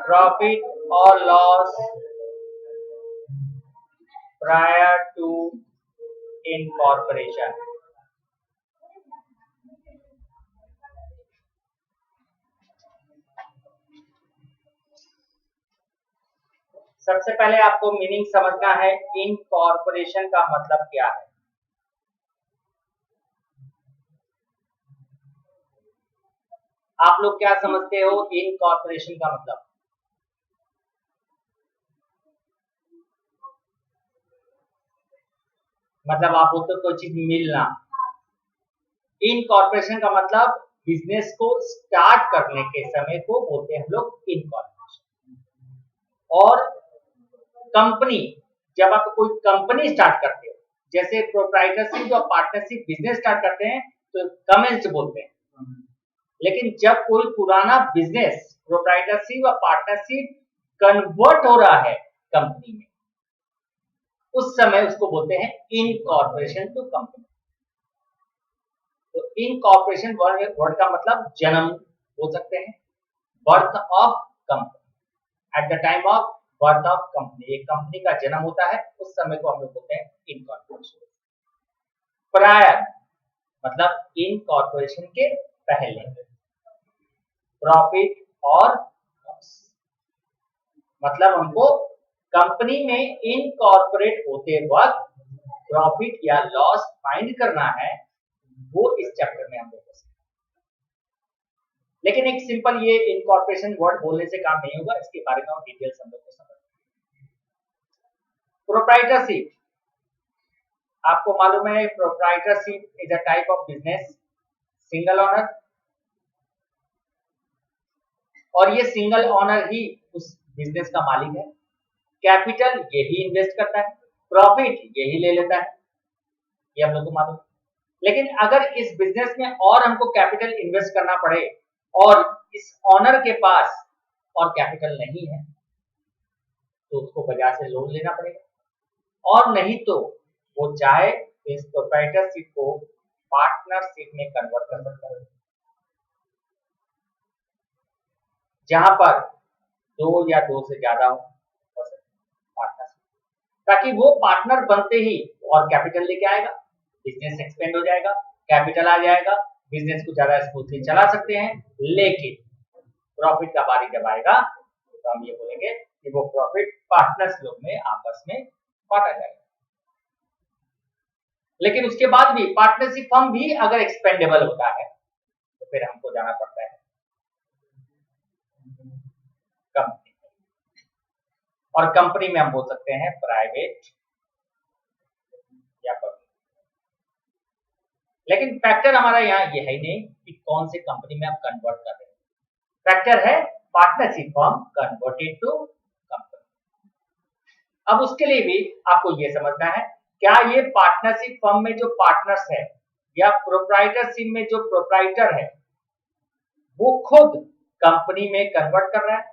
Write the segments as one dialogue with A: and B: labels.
A: Profit or loss prior to incorporation. सबसे पहले आपको मीनिंग समझना है इनकॉर्पोरेशन का मतलब क्या है। आप लोग क्या समझते हो इनकॉर्पोरेशन का मतलब? मतलब आप बोलते हो कोई चीज मिलना। इनकॉर्पोरेशन का मतलब बिजनेस को स्टार्ट करने के समय को बोलते हैं हम लोग इनकॉर्पोरेशन। और कंपनी, जब आप कोई कंपनी स्टार्ट करते हो, जैसे प्रोप्राइटरशिप और पार्टनरशिप बिजनेस स्टार्ट करते हैं तो कमेंस बोलते हैं। लेकिन जब कोई पुराना बिजनेस प्रोप्राइटरशिप और पार्टनरशिप कन्वर्ट हो रहा है कंपनी में, उस समय उसको बोलते हैं इनकॉर्पोरेशन टू कंपनी। तो इनकॉर्पोरेशन वर्ड का मतलब जन्म बोल सकते हैं, birth of company. Eight the time of birth of company, एक कंपनी का जन्म होता है उस समय को हम लोग बोलते हैं इनकॉर्पोरेशन। प्रायर मतलब इनकॉर्पोरेशन के पहले। प्रॉफिट और लॉस मतलब हमको कंपनी में इनकॉर्पोरेट होते वक्त प्रॉफिट या लॉस फाइंड करना है, वो इस चैप्टर में हम लोग को सीखना। लेकिन एक सिंपल ये इनकॉर्पोरेशन वर्ड बोलने से काम नहीं होगा, इसके बारे में डिटेल्स हम लोग को समझना। प्रोप्राइटरशिप, आपको मालूम है proprietorship is a type of business, single owner, और ये सिंगल ऑनर ही उस बिजनेस का मालिक है। कैपिटल यही इन्वेस्ट करता है, प्रॉफिट यही ले लेता है, ये हम लोग को मालूम। लेकिन अगर इस बिजनेस में और हमको कैपिटल इन्वेस्ट करना पड़े और इस ऑनर के पास और कैपिटल नहीं है तो उसको बाजार से लोन लेना पड़ेगा, और नहीं तो वो चाहे इस प्रोप्राइटरशिप को पार्टनरशिप में कन्वर्ट कर सकता है, जहां पर दो या दो से ज्यादा हो पार्टनरशिप, ताकि वो पार्टनर बनते ही और कैपिटल लेके आएगा, बिजनेस एक्सपेंड हो जाएगा, कैपिटल आ जाएगा, बिजनेस को ज्यादा स्मूथली चला सकते हैं। लेकिन प्रॉफिट का बारी जब आएगा तो हम ये बोलेंगे कि वो प्रॉफिट पार्टनर्स लोग में आपस में बांटा जाएगा। लेकिन उसके बाद भी पार्टनरशिप फर्म भी अगर एक्सपेंडेबल होता है तो फिर हमको जाना पड़ता है कंपनी, और कंपनी में हम बोल सकते हैं प्राइवेट या पब्लिक। लेकिन फैक्टर हमारा यहाँ ये है नहीं कि कौन से कंपनी में आप कन्वर्ट कर रहे हैं, फैक्टर है partnership firm converted to company. अब उसके लिए भी आपको ये समझना है, क्या ये पार्टनरशिप फर्म में जो पार्टनर्स है या प्रोप्राइटरशिप में जो प्रोप्राइटर है वो खुद कंपनी में कन्वर्ट कर रहा है?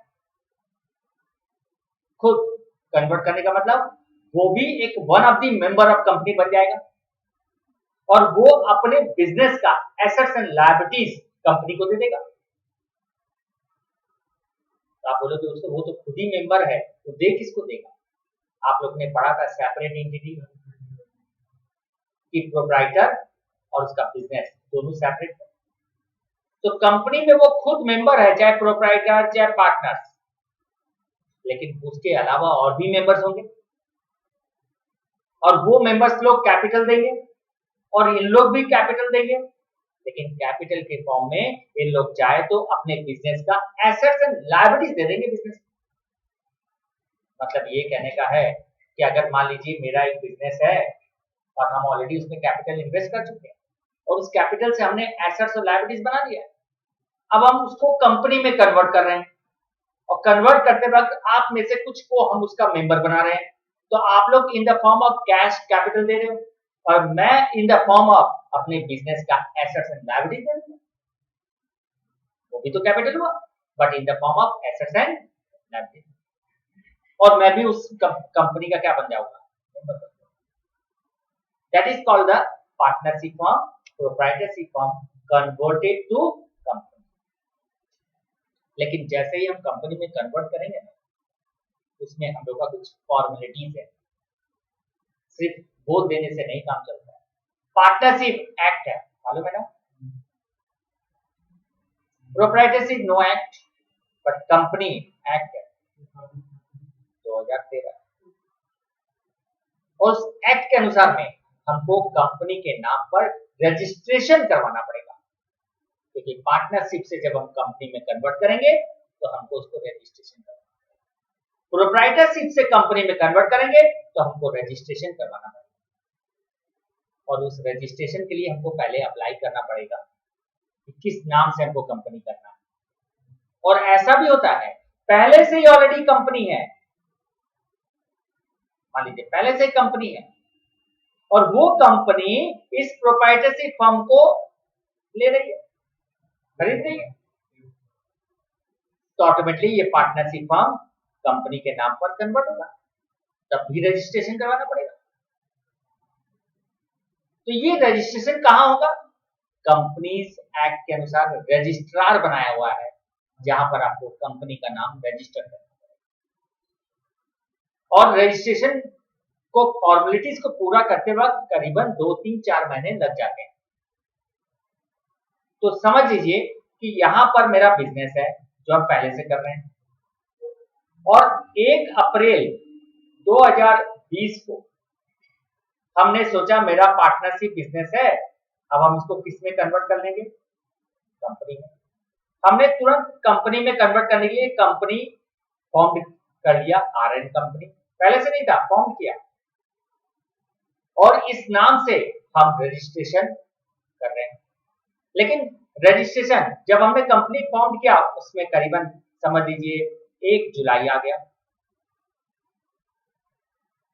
A: खुद कन्वर्ट करने का मतलब वो भी एक one of the member of company बन जाएगा और वो अपने बिजनेस का एसेट्स एंड लायबिलिटीज कंपनी को दे देगा। तो आप बोलोगे दोस्तों वो तो खुद ही मेंबर है तो दे किसको देगा? आप लोग ने पढ़ा था सेपरेट एंटिटी की प्रोप्राइटर और उसका बिजनेस दोनों सेपरेट है। तो कंपनी में वो खुद मेंबर है, चाहे प्रोप्राइटर चाहे पार्टनर्स, लेकिन उसके अलावा और भी मेंबर्स होंगे और वो मेंबर्स लोग कैपिटल देंगे और इन लोग भी कैपिटल देंगे। लेकिन कैपिटल के फॉर्म में इन लोग चाहे तो अपने बिजनेस का एसेट्स एंड लायबिलिटीज दे देंगे बिजनेस। मतलब ये कहने का है कि अगर मान लीजिए मेरा एक बिजनेस है और हम ऑलरेडी उसमें कैपिटल इन्वेस्ट कर चुके हैं और उस कैपिटल से हमने एसेट्स और लायबिलिटीज बना लिया है, अब हम उसको कंपनी में कन्वर्ट कर रहे हैं और कन्वर्ट करते वक्त आप में से कुछ को हम उसका मेंबर बना रहे हैं, तो आप लोग in the form of cash capital दे रहे हो और मैं इन द फॉर्म ऑफ अपने बिजनेस का एसेट्स एंड लायबिलिटीज दे रहा हूं। वो भी तो कैपिटल हुआ but in the form of assets and liabilities, और मैं भी उस कंपनी का क्या बन जाऊंगा? That is called the partnership form, proprietorship form converted to लेकिन जैसे ही हम कंपनी में कन्वर्ट करेंगे ना, उसमें हम लोग का कुछ फॉर्मेलिटीज है, सिर्फ बोल देने से नहीं काम चलता है। पार्टनरशिप एक्ट है, मालूम है ना? Proprietorship no act, but company act है 2013। उस एक्ट के अनुसार में हमको कंपनी के नाम पर रजिस्ट्रेशन करवाना पड़ेगा, क्योंकि पार्टनरशिप से जब हम कंपनी में कन्वर्ट करेंगे तो हमको उसको रजिस्ट्रेशन करवाना पड़ेगा। प्रोप्राइटरशिप से कंपनी में कन्वर्ट करेंगे तो हमको रजिस्ट्रेशन करवाना पड़ेगा, और उस रजिस्ट्रेशन के लिए हमको पहले अप्लाई करना पड़ेगा कि किस नाम से हमको कंपनी करना है। और ऐसा भी होता है पहले से ही ऑलरेडी कंपनी है, मान लीजिए पहले से ही कंपनी है और वो कंपनी इस प्रोप्राइटरशिप फर्म को ले रही है, खरीद रही है, तो ऑटोमेटिकली ये पार्टनरशिप फर्म कंपनी के नाम पर कन्वर्ट होगा, तब भी रजिस्ट्रेशन करवाना पड़ेगा। तो ये रजिस्ट्रेशन कहां होगा? कंपनीज एक्ट के अनुसार रजिस्ट्रार बनाया हुआ है, जहां पर आपको कंपनी का नाम रजिस्टर करना पड़ेगा। और रजिस्ट्रेशन को फॉर्मेलिटीज को पूरा करते वक्त करीबन 2-3-4 महीने लग जाते हैं। तो समझ लीजिए कि यहां पर मेरा बिजनेस है जो हम पहले से कर रहे हैं, और 1 अप्रैल 2020 को हमने सोचा मेरा पार्टनरशिप बिजनेस है, अब हम इसको किस में कन्वर्ट कर लेंगे? कंपनी में। हमने तुरंत कंपनी में कन्वर्ट करने के लिए कंपनी फॉर्म कर लिया, आरएन कंपनी, पहले से नहीं था, फॉर्म किया, और इस नाम से हम रजिस्ट्रेशन कर रहे हैं। लेकिन रजिस्ट्रेशन जब हमने कंपनी फॉर्म किया उसमें करीबन समझ लीजिए 1 जुलाई आ गया,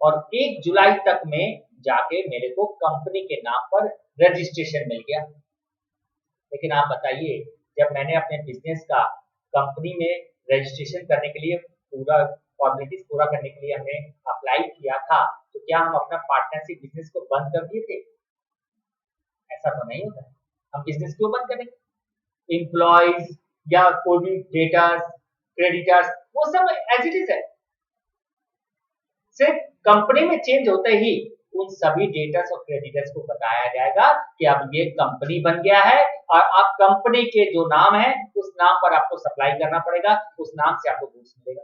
A: और 1 जुलाई तक में जाके मेरे को कंपनी के नाम पर रजिस्ट्रेशन मिल गया। लेकिन आप बताइए, जब मैंने अपने बिजनेस का कंपनी में रजिस्ट्रेशन करने के लिए पूरा फॉर्मेलिटीज पूरा करने के लिए हमने अप्लाई किया था, तो क्या हम अपना पार्टनरशिप बिजनेस को बंद कर दिए थे? ऐसा तो नहीं होता है। हम बिजनेस क्यों बंद करेंगे? एम्प्लॉइज या कोई भी डेटर्स, क्रेडिटर्स, वो सब एज इट इज है। सिर्फ कंपनी में चेंज होते ही उन सभी डेटर्स और क्रेडिटर्स को बताया जाएगा कि अब ये कंपनी बन गया है, और अब कंपनी के जो नाम है उस नाम पर आपको सप्लाई करना पड़ेगा, उस नाम से आपको गुड्स मिलेगा,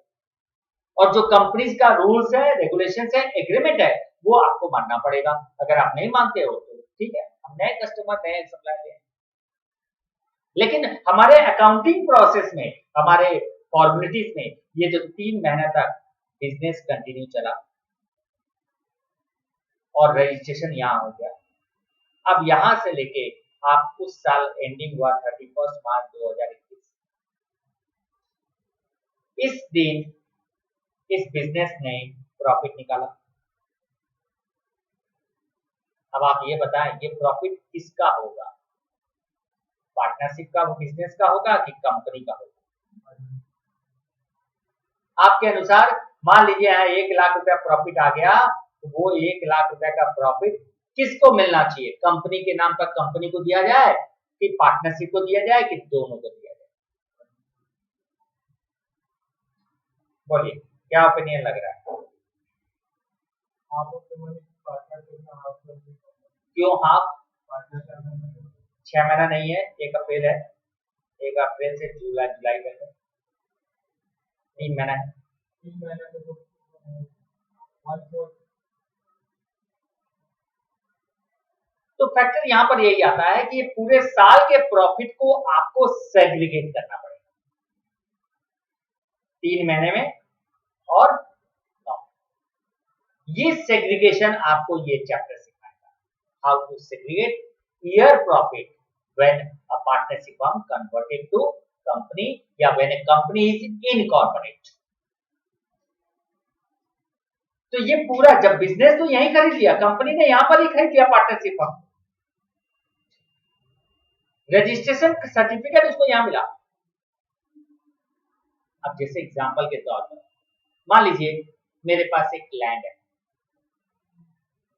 A: और जो कंपनीज का रूल्स है, रेगुलेशंस है, एग्रीमेंट है, वो आपको मानना पड़ेगा। अगर आप नहीं मानते हो तो ठीक है, हम नए कस्टमर नए सप्लाई दें। लेकिन हमारे अकाउंटिंग प्रोसेस में, हमारे फॉर्मेलिटीज में ये जो 3 महीने तक बिजनेस कंटिन्यू चला और रजिस्ट्रेशन यहाँ हो गया, अब यहां से लेके आप उस साल एंडिंग हुआ 31 मार्च 2021, इस दिन इस बिजनेस ने प्रॉफिट निकाला। अब आप ये बताएं, ये प्रॉफिट किसका होगा? पार्टनरशिप का, वो बिजनेस का होगा कि कंपनी का होगा? आपके अनुसार मान लीजिए यहाँ 1 लाख रुपया प्रॉफिट आ गया, तो वो 1 लाख रुपए का प्रॉफिट किसको मिलना चाहिए? कंपनी के नाम पर कंपनी को दिया जाए कि पार्टनरशिप को दिया जाए कि दोनों को दिया जाए? बोलिए, क्या ओपिनियन लग रहा है? क्यों हाफ? 6 महीना नहीं है, 1 अप्रैल है, 1 अप्रैल से जुलाई, जुलाई में 3 महीना है। तो फैक्टर यहाँ पर यही आता है कि पूरे साल के प्रॉफिट को आपको सेग्रीगेट करना पड़ेगा 3 महीने में और 9। ये सेग्रीगेशन आपको ये चैप्टर सिखाएगा, how to segregate year profit when a partnership firm converted to company या when a company is incorporate. तो ये पूरा, जब बिजनेस तो यहीं खरीद लिया, कंपनी ने यहां पर ही खरीद लिया पार्टनरशिप फर्म, रजिस्ट्रेशन सर्टिफिकेट उसको यहां मिला। अब जैसे एग्जांपल के तौर पर मान लीजिए मेरे पास एक लैंड है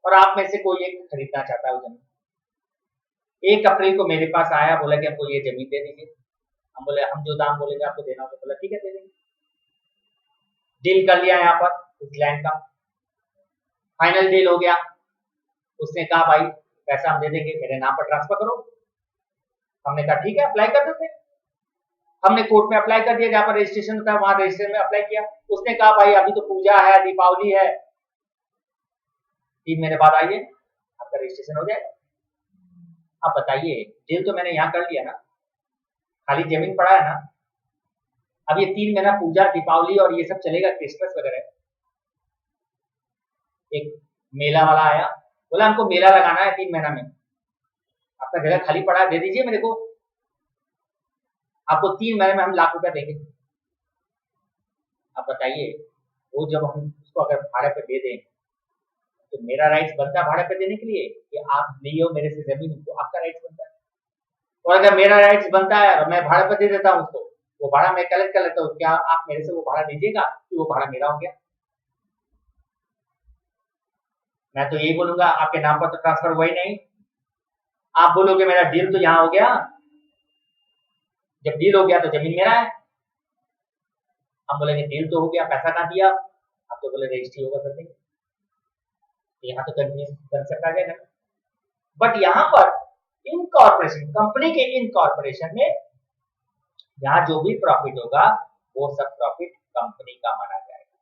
A: और आप में से कोई एक खरीदना चाहता है वो जमीन। 1 अप्रैल को मेरे पास आया, बोला कि हमको ये जमीन दे दीजिए। हम बोले हम जो दाम बोलेंगे आपको देना होगा। बोला ठीक है दे देंगे। डील कर लिया यहाँ पर इस लैंड का, फाइनल डील हो गया। उसने कहा भाई पैसा हम दे देंगे, मेरे नाम पर ट्रांसफर करो। हमने कहा ठीक है अप्लाई कर देते हैं। हमने कोर्ट में अप्लाई कर दिया, जहाँ पर रजिस्ट्रेशन होता है वहां रजिस्ट्रेशन में अप्लाई किया। उसने कहा भाई अभी तो पूजा है, दीपावली है, 3 महीने बाद आइए आपका रजिस्ट्रेशन हो जाएगा। आप बताइए, डील तो मैंने यहाँ कर लिया ना, खाली जमीन पड़ा है ना। अब ये 3 महीना पूजा दीपावली और ये सब चलेगा, क्रिसमस वगैरह। एक मेला वाला आया, बोला हमको मेला लगाना है 3 महीना में, आपका जगह खाली पड़ा है, दे दीजिए मेरे को, आपको 3 महीने में हम लाख रुपया देंगे। आप बताइए, वो जब हम उसको अगर भाड़े पे दे दें तो मेरा राइट्स बनता है भाड़े पे देने के लिए कि आप लियो मेरे से जमीन, तो आपका राइट्स बनता है। और अगर मेरा राइट्स बनता है और मैं भाड़े पे दे देता हूँ उसको, वो भाड़ा मैं कलेक्ट कर लेता हूँ, क्या आप मेरे से वो भाड़ा दीजिएगा कि वो भाड़ा मेरा हो गया? मैं तो यही बोलूंगा आपके नाम पर तो ट्रांसफर हुआ ही नहीं। आप बोलोगे मेरा डील तो यहाँ हो गया, जब डील हो गया तो जमीन मेरा है। हम बोलेंगे डील तो हो गया, पैसा कहाँ दिया? आप तो बोले रजिस्ट्री होगा कर देंगे। यहाँ तो कंसेप्ट आ गया ना। बट यहाँ पर इनकॉर्पोरेशन, कंपनी के इनकॉर्पोरेशन में यहाँ जो भी प्रॉफिट होगा वो सब प्रॉफिट कंपनी का माना जाएगा।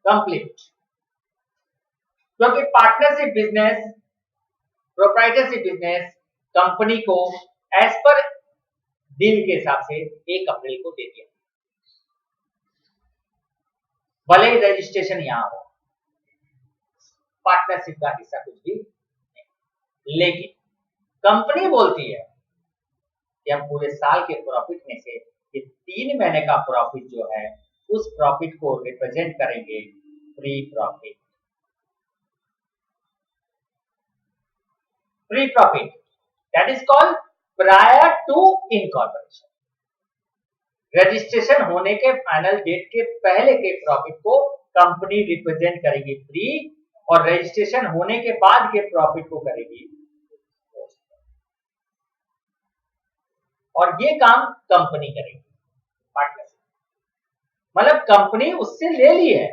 A: कंप्लीट। क्योंकि partnership business, proprietorship business company को एज पर डील के हिसाब से 1 अप्रैल को दे दिया, भले ही रजिस्ट्रेशन यहाँ हो, पार्टनरशिप का हिस्सा कुछ भी नहीं। लेकिन कंपनी बोलती है कि हम पूरे साल के प्रॉफिट में से ये 3 महीने का प्रॉफिट जो है उस प्रॉफिट को रिप्रेजेंट करेंगे pre profit. Pre profit that is called prior to incorporation. Registration होने के फाइनल डेट के पहले के प्रॉफिट को कंपनी रिप्रेजेंट करेगी फ्री, और रजिस्ट्रेशन होने के बाद के प्रॉफिट को करेगी पोस्ट। और ये काम कंपनी करेगी पार्टनरशिप, मतलब कंपनी उससे ले ली है,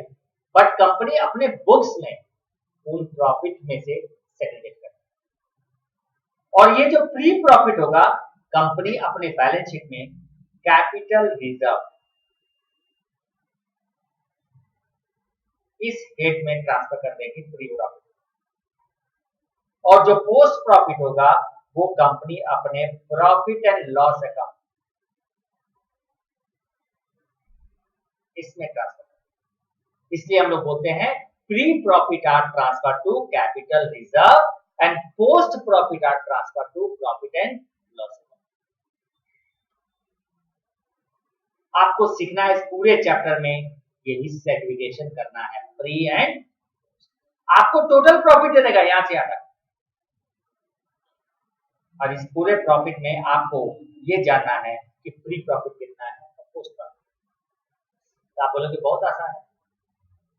A: बट कंपनी अपने बुक्स में उन प्रॉफिट में से सेग्रीगेट करेगी। और ये जो फ्री प्रॉफिट होगा कंपनी अपने बैलेंस शीट में कैपिटल रिजर्व इस हेड में ट्रांसफर कर देगी फ्री प्रॉफिट। और जो पोस्ट प्रॉफिट होगा वो कंपनी अपने प्रॉफिट एंड लॉस अकाउंट इसमें ट्रांसफर कर। इसलिए हम लोग बोलते हैं pre profit are transfer to capital reserve and post profit are transfer to profit and loss account. आपको सीखना है इस पूरे चैप्टर में यही सेग्रीगेशन करना है, फ्री एंड। आपको टोटल प्रॉफिट दे देगा यहां से आता, और इस पूरे प्रॉफिट में आपको ये जानना है कि फ्री प्रॉफिट कितना है और पोस्ट प्रॉफिट। तो आप बोलोगे बहुत आसान है,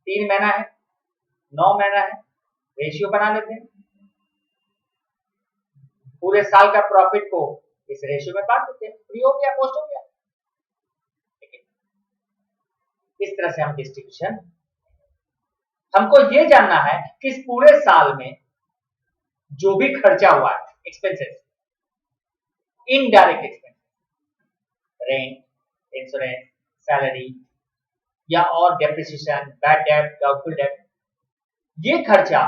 A: 3 महीना है, 9 महीना है, रेशियो बना लेते हैं, पूरे साल का प्रॉफिट को इस रेशियो में बांट देते हैं, फ्री हो गया, पोस्ट हो गया। इस तरह से हम डिस्ट्रीब्यूशन। हमको ये जानना है कि इस पूरे साल में जो भी खर्चा हुआ है, expenses, indirect expenses, rent, insurance, salary या और depreciation, bad debt, doubtful debt, ये खर्चा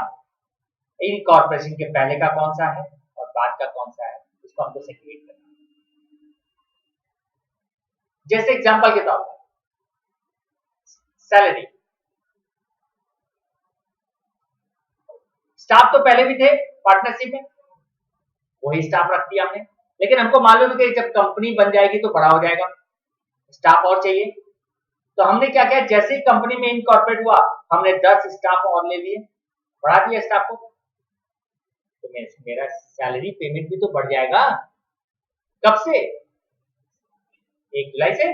A: इनकॉर्पोरेशन के पहले का कौन सा है और बाद का कौन सा है, इसको हमको सेग्रीगेट करना है। जैसे एग्जांपल के तौर पर सैलरी, स्टाफ तो पहले भी थे पार्टनरशिप में, वही स्टाफ रख दिया हमने, लेकिन हमको मालूम है कि जब कंपनी बन जाएगी तो बड़ा हो जाएगा, स्टाफ और चाहिए। तो हमने क्या किया, जैसे ही कंपनी में इनकॉर्पोरेट हुआ हमने 10 स्टाफ और ले लिए, बढ़ा दिया स्टाफ को, तो मेरा सैलरी पेमेंट भी तो बढ़ जाएगा। कब से? 1 जुलाई से।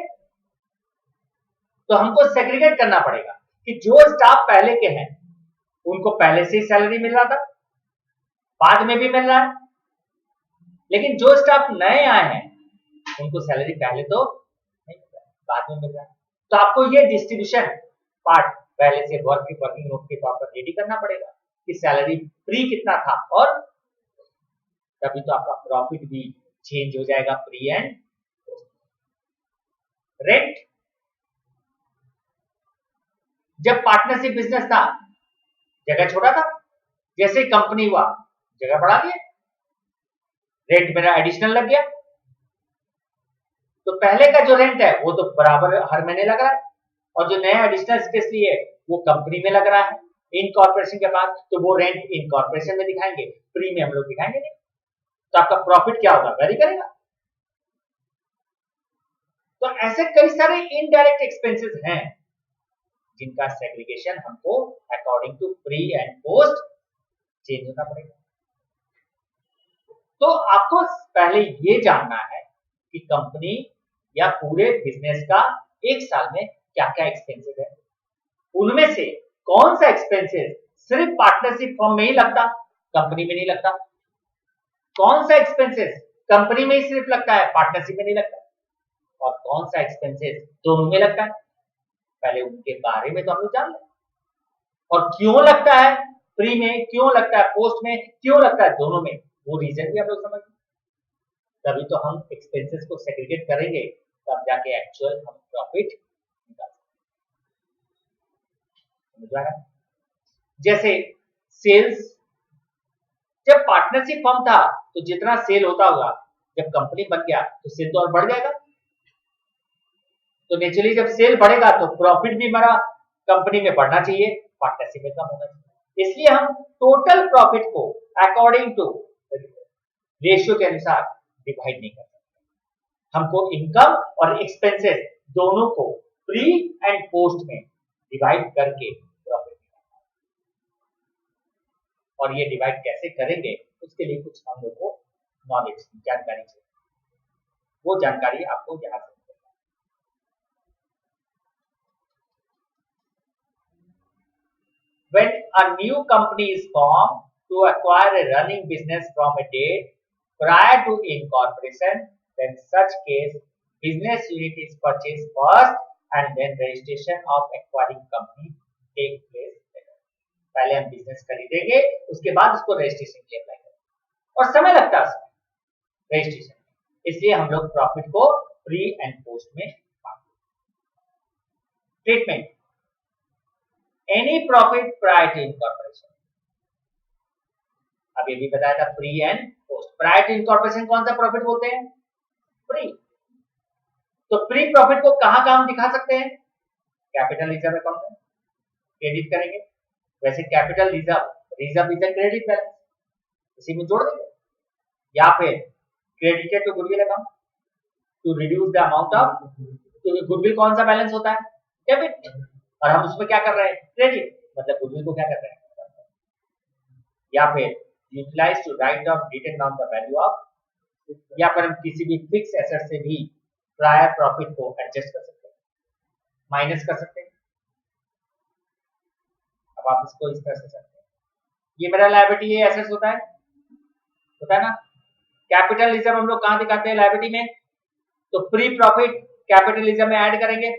A: तो हमको सेग्रीगेट करना पड़ेगा कि जो स्टाफ पहले के हैं उनको पहले से ही सैलरी मिल रहा था, बाद में भी मिल रहा है, लेकिन जो स्टाफ नए आए हैं उनको सैलरी पहले तो नहीं मिल रहा है, बाद में मिल रहा है। तो आपको ये डिस्ट्रीब्यूशन पार्ट पहले से वर्किंग नोट के तौर पर रेडी करना पड़ेगा कि सैलरी प्री कितना था, और तभी तो आपका प्रॉफिट भी चेंज हो जाएगा प्री एंड रेंट। जब पार्टनरशिप बिजनेस था जगह छोटा था, जैसे कंपनी हुआ जगह बढ़ा दिया, रेंट मेरा एडिशनल लग गया। तो पहले का जो रेंट है वो तो बराबर हर महीने लग रहा है, और जो नया एडिशनल स्पेस लिए वो कंपनी में लग रहा है इनकॉर्पोरेशन के बाद, तो वो रेंट इनकॉर्पोरेशन में दिखाएंगे, प्री में हम लोग दिखाएंगे नहीं। तो आपका प्रॉफिट क्या होगा, वेरी करेगा। तो ऐसे कई सारे इनडायरेक्ट एक्सपेंसेस हैं जिनका सेग्रीगेशन हमको according to pre and post change होना पड़ेगा। तो आपको पहले ये जानना है कि कंपनी या पूरे बिजनेस का एक साल में क्या क्या एक्सपेंसेस है, उनमें से कौन सा एक्सपेंसेस सिर्फ पार्टनरशिप फर्म में ही लगता, कंपनी में नहीं लगता, कौन सा एक्सपेंसेस कंपनी में ही सिर्फ लगता है, पार्टनरशिप में नहीं लगता, और कौन सा एक्सपेंसेस दोनों में लगता है। पहले उनके बारे में तो हम लोग जान लें, और क्यों लगता है प्री में, क्यों लगता है पोस्ट में, क्यों लगता है दोनों में, वो रीजन भी हम लोग समझ, तभी तो हम एक्सपेंसेस को सेग्रीगेट करेंगे, तब जाके एक्चुअल हम प्रॉफिट निकाल सकते। जैसे सेल्स, जब पार्टनरशिप फर्म था तो जितना सेल होता होगा, जब कंपनी बन गया तो सेल तो और बढ़ जाएगा, तो नेचुरली जब सेल बढ़ेगा तो प्रॉफिट भी हमारा कंपनी में बढ़ना चाहिए, पार्टनरशिप में कम होना चाहिए। इसलिए हम टोटल प्रॉफिट को अकॉर्डिंग टू रेशियो के अनुसार डिवाइड नहीं कर सकते। हमको इनकम और एक्सपेंसेस दोनों को प्री एंड पोस्ट में डिवाइड करके प्रॉफिट निकालना है। और ये डिवाइड कैसे करेंगे उसके लिए कुछ हम लोग को नॉलेज, जानकारी चाहिए, वो जानकारी आपको यहां से मिलेगा। When a new company is formed to acquire a running business from a date prior to incorporation, then such case business unit is purchased first and then registration of acquiring company take place later. पहले हम business खरीदेंगे, उसके बाद उसको registration के लिए apply करेंगे, और समय लगता है उसमें रजिस्ट्रेशन, इसलिए हम लोग प्रॉफिट को प्री एंड पोस्ट में बांटते। Treatment, any profit prior to incorporation, अब ये भी बताया था pre and post. Prior to incorporation कौन सा प्रॉफिट बोलते हैं, प्री। तो प्री प्रॉफिट को कहां कहां दिखा सकते हैं, कैपिटल रिजर्व अकाउंट में क्रेडिट करेंगे, वैसे capital reserve, reserve is a credit balance, इसी में जोड़ देंगे, या फिर credited to goodwill account to reduce the amount of, तो गुडविल कौन सा बैलेंस होता है, डेबिट, और हम उसमें क्या कर रहे हैं, क्रेडिट, मतलब गुडविल को क्या कर रहे हैं, या फिर utilize to write off written down the value of, या फिर हम किसी भी फिक्स एसेट से भी प्रायर प्रॉफिट को एडजस्ट कर सकते हैं, माइनस कर सकते हैं। अब आप इसको इस तरह से सकते हैं, ये मेरा लायबिलिटी, ये एसेट्स होता है ना। कैपिटलिज्म हम लोग कहां दिखाते हैं लायबिलिटी में, तो प्री प्रॉफिट कैपिटलिज्म में ऐड करेंगे,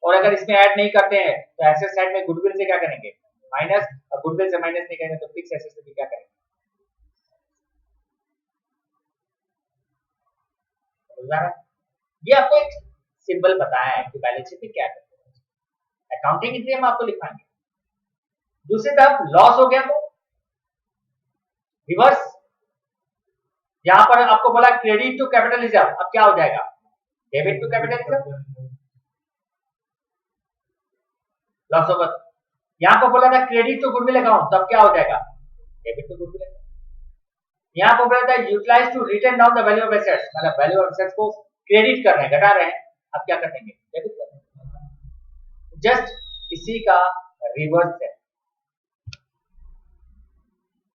A: और अगर इसमें ऐड नहीं करते हैं तो एसेट साइड में गुडविल से क्या करेंगे, माइनस, और गुडविल से माइनस नहीं करेंगे तो फिक्स एसेट से भी क्या करेंगे। ये आपको एक सिंबल बताया है कि बैलेंस शीट में क्या करते हैं, अकाउंटिंग एंट्री हम आपको लिखाएंगे। दूसरी तरफ लॉस हो गया तो रिवर्स, यहां पर आपको बोला क्रेडिट टू कैपिटलिज्म, अब क्या हो जाएगा, डेबिट टू कैपिटलिज्म, लॉस होगा। यहां पर बोला था क्रेडिट टू गुडविल अकाउंट, तो अब क्या हो जाएगा, डेबिट टू गुडविल अकाउंट। यहां पर बोला था utilize to written down the value of assets, मतलब वैल्यू ऑफ एसेट्स को क्रेडिट कर रहे हैं, घटा रहे हैं, अब क्या कर देंगे, डेबिट कर देंगे। जस्ट इसी का रिवर्स है।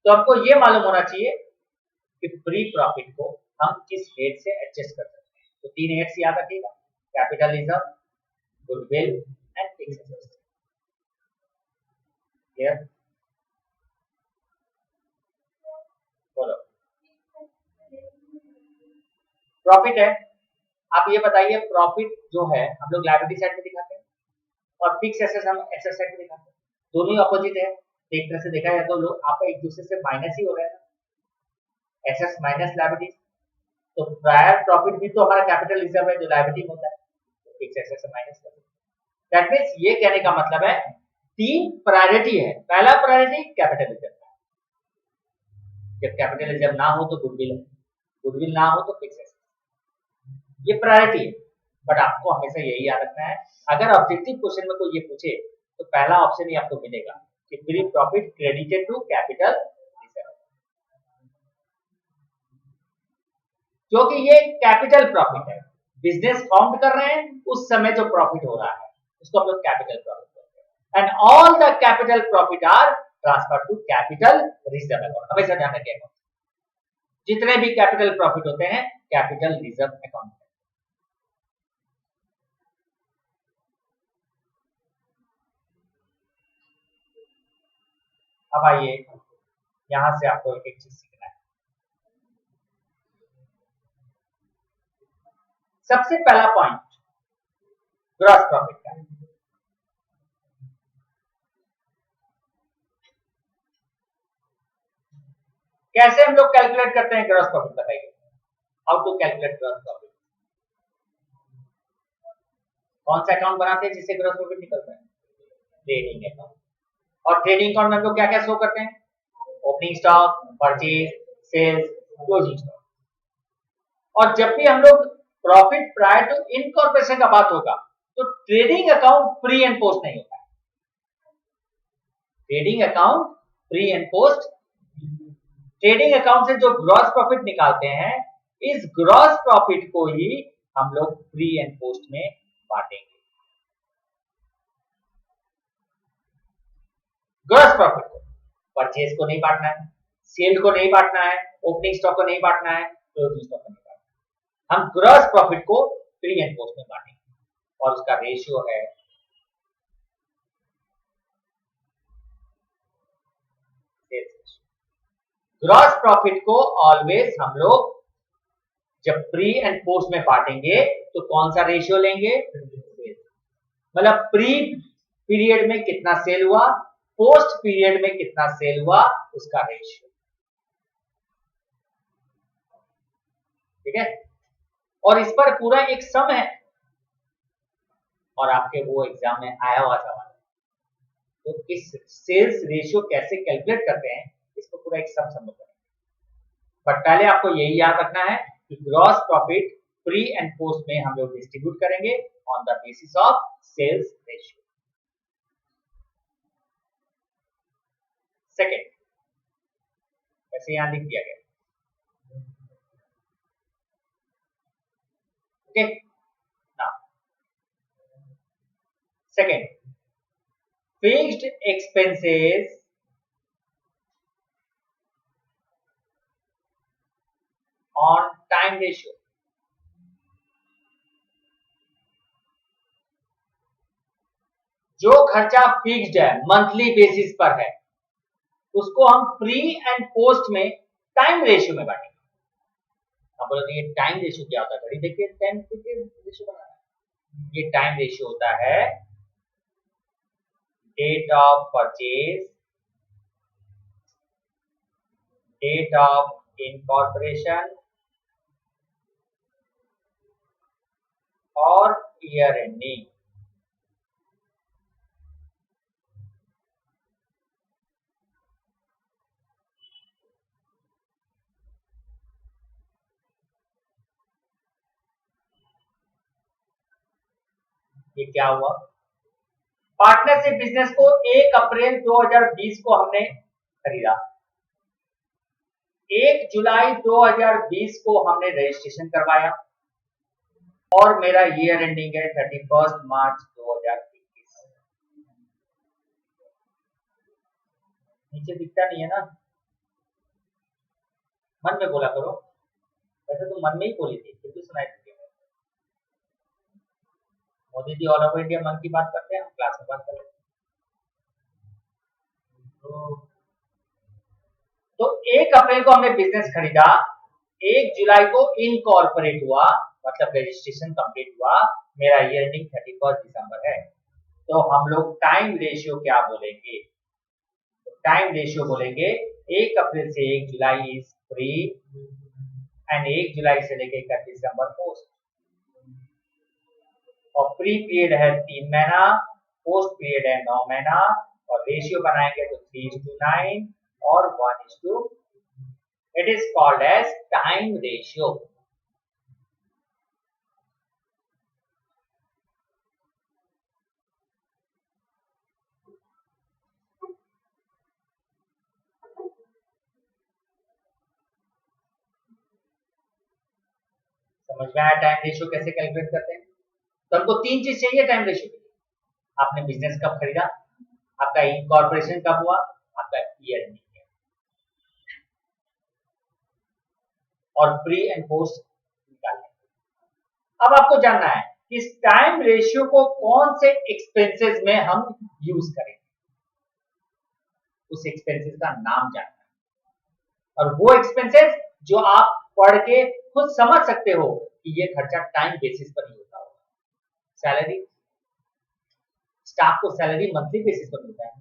A: तो आपको ये मालूम होना चाहिए कि प्री प्रॉफिट को हम किस हेड से एडजस्ट कर सकते हैं। तो 3 हेड्स याद रखिएगा, capitalism, goodwill and fixed assets. Clear, बोलो। प्रॉफिट है। आप ये बताइए प्रॉफिट जो है हम लोग लायबिलिटी साइड में दिखाते हैं और फिक्स एसेट हम एसेट साइड में दिखाते हैं, दोनों ही अपोजिट है। एक तरह से देखा जाए तो लोग आप एक दूसरे से माइनस ही हो रहे हैं, एसेट्स माइनस लायबिलिटी। तो प्रायर प्रॉफिट भी तो हमारा कैपिटल रिजर्व है जो लायबिलिटी होता है, फिक्स एसेट से माइनस कर। दैट मींस ये कहने का मतलब है तीन प्रायोरिटी है। पहला प्रायोरिटी कैपिटल रिजर्व, जब कैपिटल रिजर्व ना हो तो गुडविल, गुडविल ना हो तो फिक्स एसेट, ये प्रायोरिटी है। बट आपको हमेशा यही याद रखना है, अगर ऑब्जेक्टिव क्वेश्चन में कोई ये पूछे तो पहला ऑप्शन ही आपको मिलेगा कि pre profit credited to capital reserve, क्योंकि ये कैपिटल प्रॉफिट है। बिजनेस फाउंड कर रहे हैं उस समय जो प्रॉफिट हो रहा है उसको हम लोग कैपिटल प्रॉफिट कहते हैं। And all the capital profit are transfer to capital reserve account. हमेशा ध्यान रखिएगा, जितने भी कैपिटल प्रॉफिट होते हैं कैपिटल रिजर्व अकाउंट। अब आइए यहां से आपको एक एक चीज सीखना है। सबसे पहला पॉइंट ग्रॉस प्रॉफिट का। कैसे हम लोग कैलकुलेट करते हैं ग्रॉस प्रॉफिट, बताइए how to calculate gross profit. कौन सा अकाउंट बनाते हैं जिससे ग्रॉस प्रॉफिट निकलता है? Trading account. और ट्रेडिंग अकाउंट में हम लोग क्या क्या शो करते हैं? Opening stock, purchase, sales, closing stock. और जब भी हम लोग प्रॉफिट प्रायर टू इनकॉर्पोरेशन का बात होगा तो trading account pre and post नहीं होता है। Trading account pre and post, trading account से जो ग्रॉस प्रॉफिट निकालते हैं इस ग्रॉस प्रॉफिट को ही हम लोग प्री एंड पोस्ट में बांटेंगे। ग्रॉस प्रॉफिट को परचेज को नहीं बांटना है, सेल को नहीं बांटना है, ओपनिंग स्टॉक को नहीं बांटना है, क्लोजिंग स्टॉक को नहीं बांटना है। हम ग्रॉस प्रॉफिट को प्री एंड पोस्ट में बांटेंगे और उसका रेशियो है ग्रॉस प्रॉफिट को ऑलवेज हम लोग जब प्री एंड पोस्ट में बांटेंगे तो कौन सा रेशियो लेंगे? मतलब प्री पीरियड में कितना सेल हुआ, पोस्ट पीरियड में कितना सेल हुआ, उसका रेशियो। ठीक है, और इस पर पूरा एक सम है और आपके वो एग्जाम में आया हुआ सवाल है। तो इस सेल्स रेशियो कैसे कैलकुलेट करते हैं इसको पूरा एक सम समझ करेंगे। बट पहले आपको यही याद रखना है कि gross profit pre and post में हम लोग डिस्ट्रीब्यूट करेंगे on the basis of sales ratio. Second, ऐसे यहां लिख दिया गया। Okay, now second, fixed expenses on time ratio. जो खर्चा फिक्स्ड है मंथली बेसिस पर है उसको हम प्री एंड पोस्ट में टाइम रेशियो में बांटेंगे। अब बोलोगे ये टाइम रेशियो क्या होता है? घड़ी देखिए टाइम रेशियो बनाना है। ये टाइम रेशियो होता है date of purchase, date of incorporation और ईयर एंडिंग। ये क्या हुआ? पार्टनरशिप बिजनेस को 1 अप्रैल 2020 को हमने खरीदा, 1 जुलाई 2020 को हमने रजिस्ट्रेशन करवाया और मेरा ईयर एंडिंग है 31 मार्च 2021। नीचे दिखता नहीं है ना, मन में बोला करो। वैसे तो मन में ही बोली थी फिर भी सुनाई देती है। Modi ji all over India मन की बात करते हैं, हम क्लास में बात कर रहे हैं। तो 1 अप्रैल को हमने बिजनेस खरीदा 1 जुलाई को इनकॉर्पोरेट हुआ, मतलब रजिस्ट्रेशन कंप्लीट हुआ, मेरा ईयर एंडिंग 31 दिसंबर है, तो हम लोग टाइम रेशियो क्या बोलेंगे? टाइम रेशियो बोलेंगे 1 अप्रैल से 1 जुलाई इज फ्री एंड 1 जुलाई से लेकर 31 दिसंबर पोस्ट। और प्री पीरियड है 3 महीना, पोस्ट पीरियड है 9 महीना, और रेशियो बनाएंगे तो 3:9 और 1:2। It is called as time ratio. समझ में आया टाइम रेशियो कैसे कैलकुलेट करते हैं? तो हमको 3 चीज चाहिए टाइम रेशियो के लिए। आपने बिजनेस कब खरीदा, आपका इनकॉर्पोरेशन कब हुआ, आपका ईयर एंडिंग क्या, और प्री एंड पोस्ट निकालने। अब आपको जानना है कि इस टाइम रेशियो को कौन से एक्सपेंसेस में हम यूज करेंगे, उस एक्सपेंसेस का नाम जानना है, और वो एक्सपेंसेस जो आप पढ़ के खुद समझ सकते हो कि ये खर्चा टाइम बेसिस पर ही होता होगा। सैलरी, स्टाफ को सैलरी मंथली बेसिस पर मिलता है,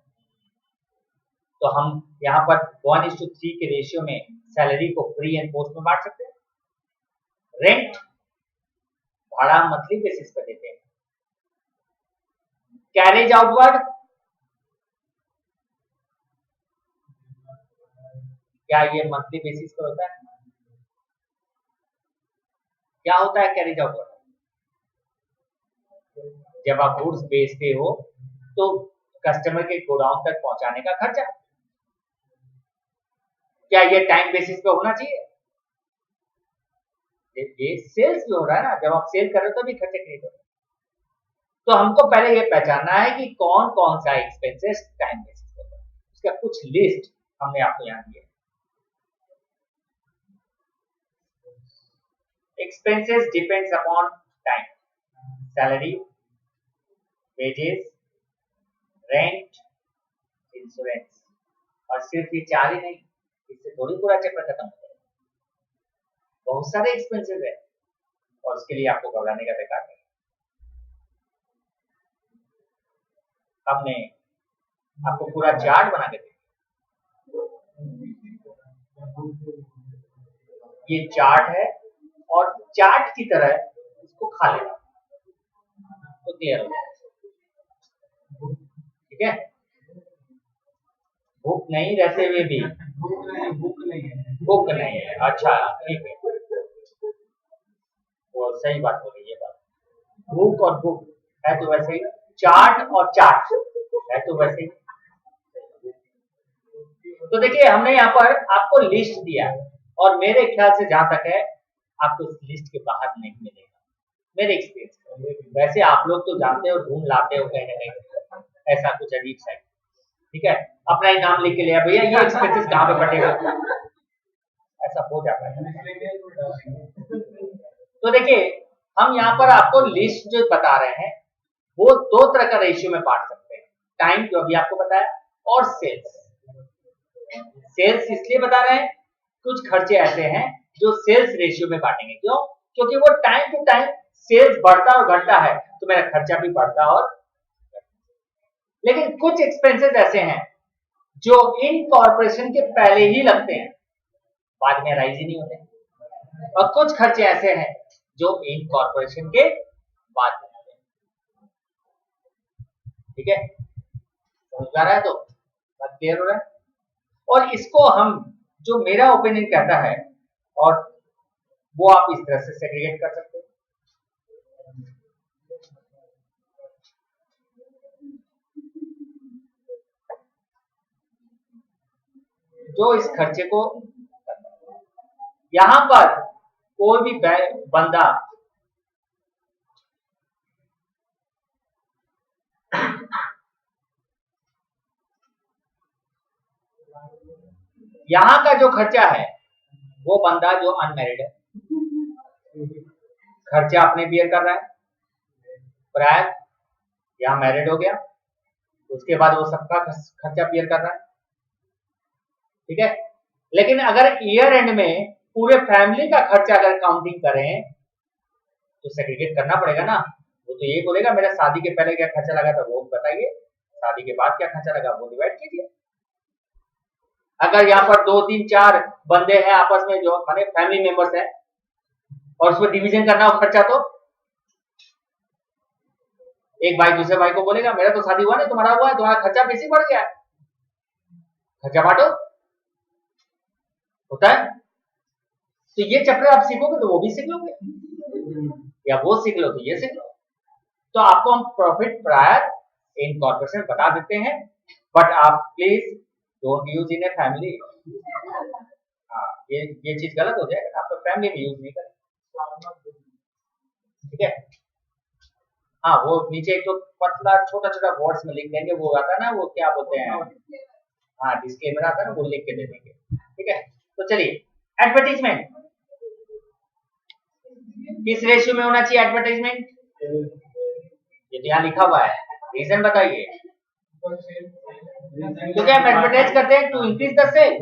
A: तो हम यहाँ पर 1:3 के रेशियो में सैलरी को प्री एंड पोस्ट में बांट सकते हैं। रेंट, भाड़ा मंथली बेसिस पर देते हैं। कैरेज आउटवर्ड, क्या ये मंथली बेसिस पर होता है? क्या होता है कैरेज आउटवर्ड? जब आप गुड्स बेचते हो तो कस्टमर के गोडाउन तक पहुंचाने का खर्चा, क्या ये टाइम बेसिस पे होना चाहिए? ये सेल्स भी हो रहा है ना, जब आप सेल कर रहे हो तो भी खर्चे क्रिएट हो रहे हैं। तो हमको पहले ये पहचानना है कि कौन कौन सा एक्सपेंसेस टाइम बेसिस पे होता है। उसका कुछ लिस्ट हमने आपको यहाँ दिए। Expenses depends upon time, salary, wages, rent, insurance, और सिर्फ ये 4 ही नहीं, इससे थोड़ी पूरा चक्र खत्म हो जाएगा। बहुत सारे एक्सपेंसेस है और उसके लिए आपको घबराने का बेकार नहीं। हमने आपको पूरा चार्ट बना के दिया, ये चार्ट है और चार्ट की तरह इसको खा लेना तो क्लियर हो जाएगा। ठीक है, भूख नहीं रहते हुए भी, भूख नहीं है, अच्छा ठीक है, वो सही बात हो रही है। बात भूख और भूख है तो वैसे ही, चार्ट और चार्ट है तो वैसे ही। तो देखिए हमने यहाँ पर आपको लिस्ट दिया और मेरे ख्याल से जहां तक है आपको इस लिस्ट के बाहर नहीं मिलेगा, मेरे एक्सपीरियंस। वैसे आप लोग तो जानते हो, ढूंढ लाते हो कहीं ना कहीं, ऐसा कुछ अजीब सा। ठीक है, अपना ही नाम लिख के लिया, भैया ये एक्सपेंसेस कहाँ पे बटेगा, ऐसा हो जाता है। तो देखिए हम यहाँ पर आपको लिस्ट जो बता रहे हैं वो 2 तरह का रेशियो में बांट सकते हैं, टाइम जो अभी आपको बताया, और सेल्स। सेल्स इसलिए बता रहे हैं, कुछ खर्चे ऐसे हैं जो सेल्स रेशियो में बांटेंगे। क्यों? क्योंकि वो टाइम टू टाइम सेल्स बढ़ता और घटता है तो मेरा खर्चा भी बढ़ता और, लेकिन कुछ एक्सपेंसेस ऐसे हैं जो इनकॉर्पोरेशन के पहले ही लगते हैं, बाद में राइज ही नहीं होते, और कुछ खर्चे ऐसे हैं जो इनकॉर्पोरेशन के बाद में होते हैं। ठीक है, समझ आ रहा है? तो बात क्लियर हो रहा है? और इसको हम, जो मेरा ओपिनियन कहता है, और वो आप इस तरह से सेग्रीगेट कर सकते हैं। जो इस खर्चे को, यहां पर कोई भी बंदा यहां का जो खर्चा है वो बंदा जो अनमैरिड है खर्चा अपने बियर कर रहा है, प्राय यहाँ मैरिड हो गया, उसके बाद वो सबका खर्चा बियर कर रहा है। ठीक है, लेकिन अगर ईयर एंड में पूरे फैमिली का खर्चा अगर काउंटिंग करें तो सेग्रीगेट करना पड़ेगा ना। वो तो यही बोलेगा मेरा शादी के पहले क्या खर्चा लगा था वो बताइए, शादी के बाद क्या खर्चा लगा वो डिवाइड कीजिए। अगर यहाँ पर 2 3 4 बंदे हैं आपस में जो माने फैमिली मेंबर्स हैं और उसमें डिवीजन करना हो खर्चा, तो एक भाई दूसरे भाई को बोलेगा मेरा तो शादी हुआ नहीं, तुम्हारा हुआ है, तुम्हारा खर्चा बेसिक बढ़ गया है, खर्चा बांटो, होता है। तो ये चैप्टर आप सीखोगे तो वो भी सीख लोगे, या वो सीख लो तो ये सीख लो। तो आपको हम प्रॉफिट प्रायर इनकॉर्पोरेशन बता देते हैं, बट आप please don't use in a family. हाँ, ये चीज गलत हो जाएगा, आपका फैमिली में यूज नहीं करें, ठीक है। हाँ, वो नीचे एक तो पतला छोटा छोटा वर्ड्स में लिख देंगे, वो आता है ना, वो क्या बोलते हैं, हाँ डिस्क्लेमर आता है ना, वो लिख के दे देंगे, ठीक है। तो चलिए, एडवर्टीजमेंट किस रेशियो में होना चाहिए एडवर्टाइजमेंट, ये तो यहाँ लिखा हुआ है, रीजन बताइए। क्योंकि हम एडवर्टाइज करते हैं टू इंक्रीज द सेल।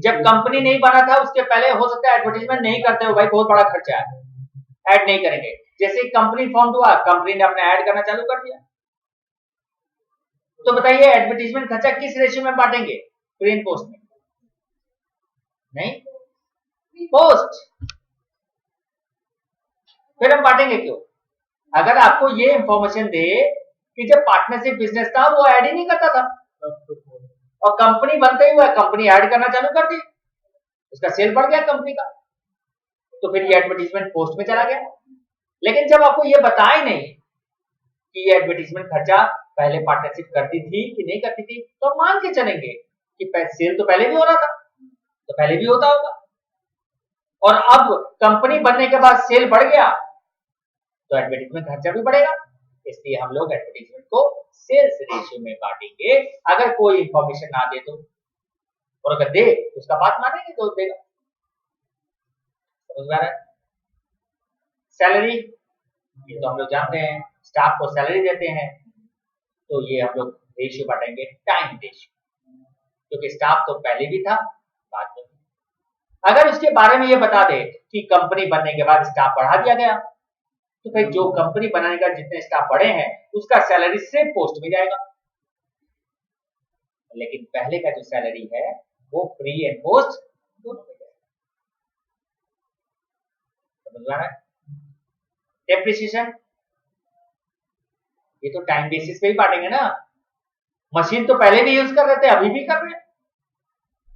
A: जब कंपनी नहीं बना था उसके पहले हो सकता है एडवर्टाइजमेंट नहीं करते हो, भाई बहुत बड़ा खर्चा है, ऐड नहीं करेंगे। जैसे कंपनी फॉर्म हुआ, कंपनी ने अपना ऐड करना चालू कर दिया, तो बताइए एडवर्टाइजमेंट खर्चा किस रेशियो में बांटेंगे, प्री एंड पोस्ट में? नहीं, पोस्ट। फिर हम बांटेंगे क्यों? अगर आपको ये इंफॉर्मेशन दे कि जब पार्टनरशिप बिजनेस था वो ऐड ही नहीं करता था, और कंपनी बनते ही हुआ कंपनी ऐड करना चालू कर दी, उसका सेल बढ़ गया कंपनी का, तो फिर ये एडवर्टाइजमेंट पोस्ट में चला गया। लेकिन जब आपको ये बताया नहीं कि ये एडवर्टाइजमेंट खर्चा पहले पार्टनरशिप करती थी कि नहीं करती थी, तो हम मान के चलेंगे कि सेल तो पहले भी हो रहा था, तो पहले भी होता होगा, और अब कंपनी बनने के बाद सेल बढ़ गया तो एडवर्टाइजमेंट खर्चा भी बढ़ेगा। इसलिए हम लोग एडवर्टाइजमेंट को सेल्स रेशियो में बांटेंगे। अगर कोई इंफॉर्मेशन ना दे तो, और अगर दे उसका बात मानेंगे तो देगा। समझ में आ रहा है? सैलरी, ये तो हम लोग जानते हैं, स्टाफ को सैलरी देते हैं, तो ये हम लोग रेशियो बांटेंगे टाइम रेशियो, क्योंकि स्टाफ तो पहले भी था बाद में। अगर उसके बारे में ये बता दे कि कंपनी बनने के बाद स्टाफ बढ़ा दिया गया, तो फिर जो कंपनी बनाने का जितने स्टाफ बढ़े हैं उसका सैलरी सिर्फ पोस्ट में जाएगा, लेकिन पहले का जो सैलरी है वो प्री एंड पोस्ट दोनों में जाएगा। समझ में आ रहा है? डेप्रिसिएशन, ये तो टाइम बेसिस पे ही बांटेंगे ना। मशीन तो पहले भी यूज कर रहे थे, अभी भी कर रहे हैं,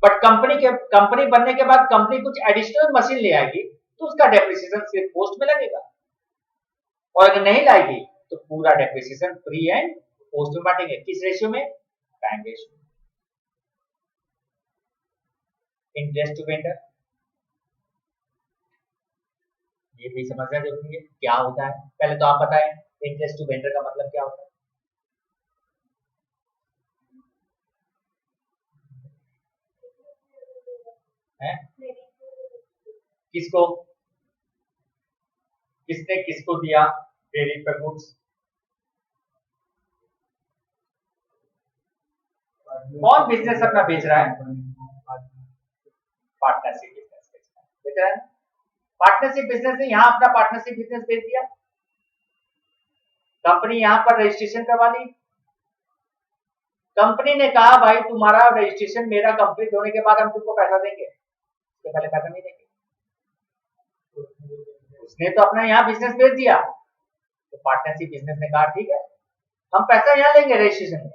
A: बट कंपनी बनने के बाद कंपनी कुछ एडिशनल मशीन ले आएगी तो उसका डेप्रिसिएशन सिर्फ पोस्ट में लगेगा, और अगर नहीं लाएगी तो पूरा डेप्रिसिएशन प्री एंड पोस्ट में बांटेंगे। किस रेशियो में? Time ratio. Interest to vendor, ये भी समझना जरूरी है, क्या होता है पहले तो आप बताएं, इंटरेस्ट टू वेंडर का मतलब क्या होता है? किसको, किसने किसको दिया क्रेडिट पर गुड्स? कौन बिजनेस अपना बेच रहा है? पार्टनरशिप बिजनेस बेच रहा है। पार्टनरशिप बिजनेस ने यहाँ अपना पार्टनरशिप बिजनेस बेच दिया, कंपनी यहाँ पर रजिस्ट्रेशन करवा ली, कंपनी ने कहा भाई तुम्हारा रजिस्ट्रेशन मेरा कंप्लीट होने के बाद हम तुमको पैसा देंगे, उसके पहले पैसा नहीं देंगे। उसने तो अपना यहाँ बिजनेस बेच दिया, तो पार्टनरशिप बिजनेस ने कहा ठीक है हम पैसा यहाँ लेंगे रजिस्ट्रेशन में,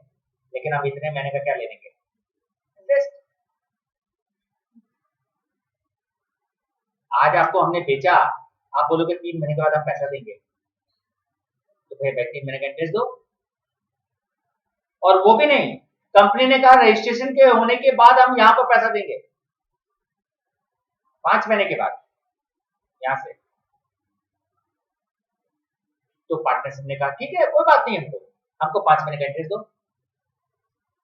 A: लेकिन हम इतने महीने का क्या ले लेंगे, इंटरेस्ट। आज आपको हमने बेचा, आप बोलोगे 3 महीने के बाद हम पैसा देंगे, तो फिर 3 महीने का इंटरेस्ट दो। और वो भी नहीं, कंपनी ने कहा रजिस्ट्रेशन के होने के बाद हम यहाँ पर पैसा देंगे, 5 महीने के बाद यहाँ से, तो पार्टनरशिप ने कहा ठीक है कोई बात नहीं, हमको 5 महीने का इंटरेस्ट दो।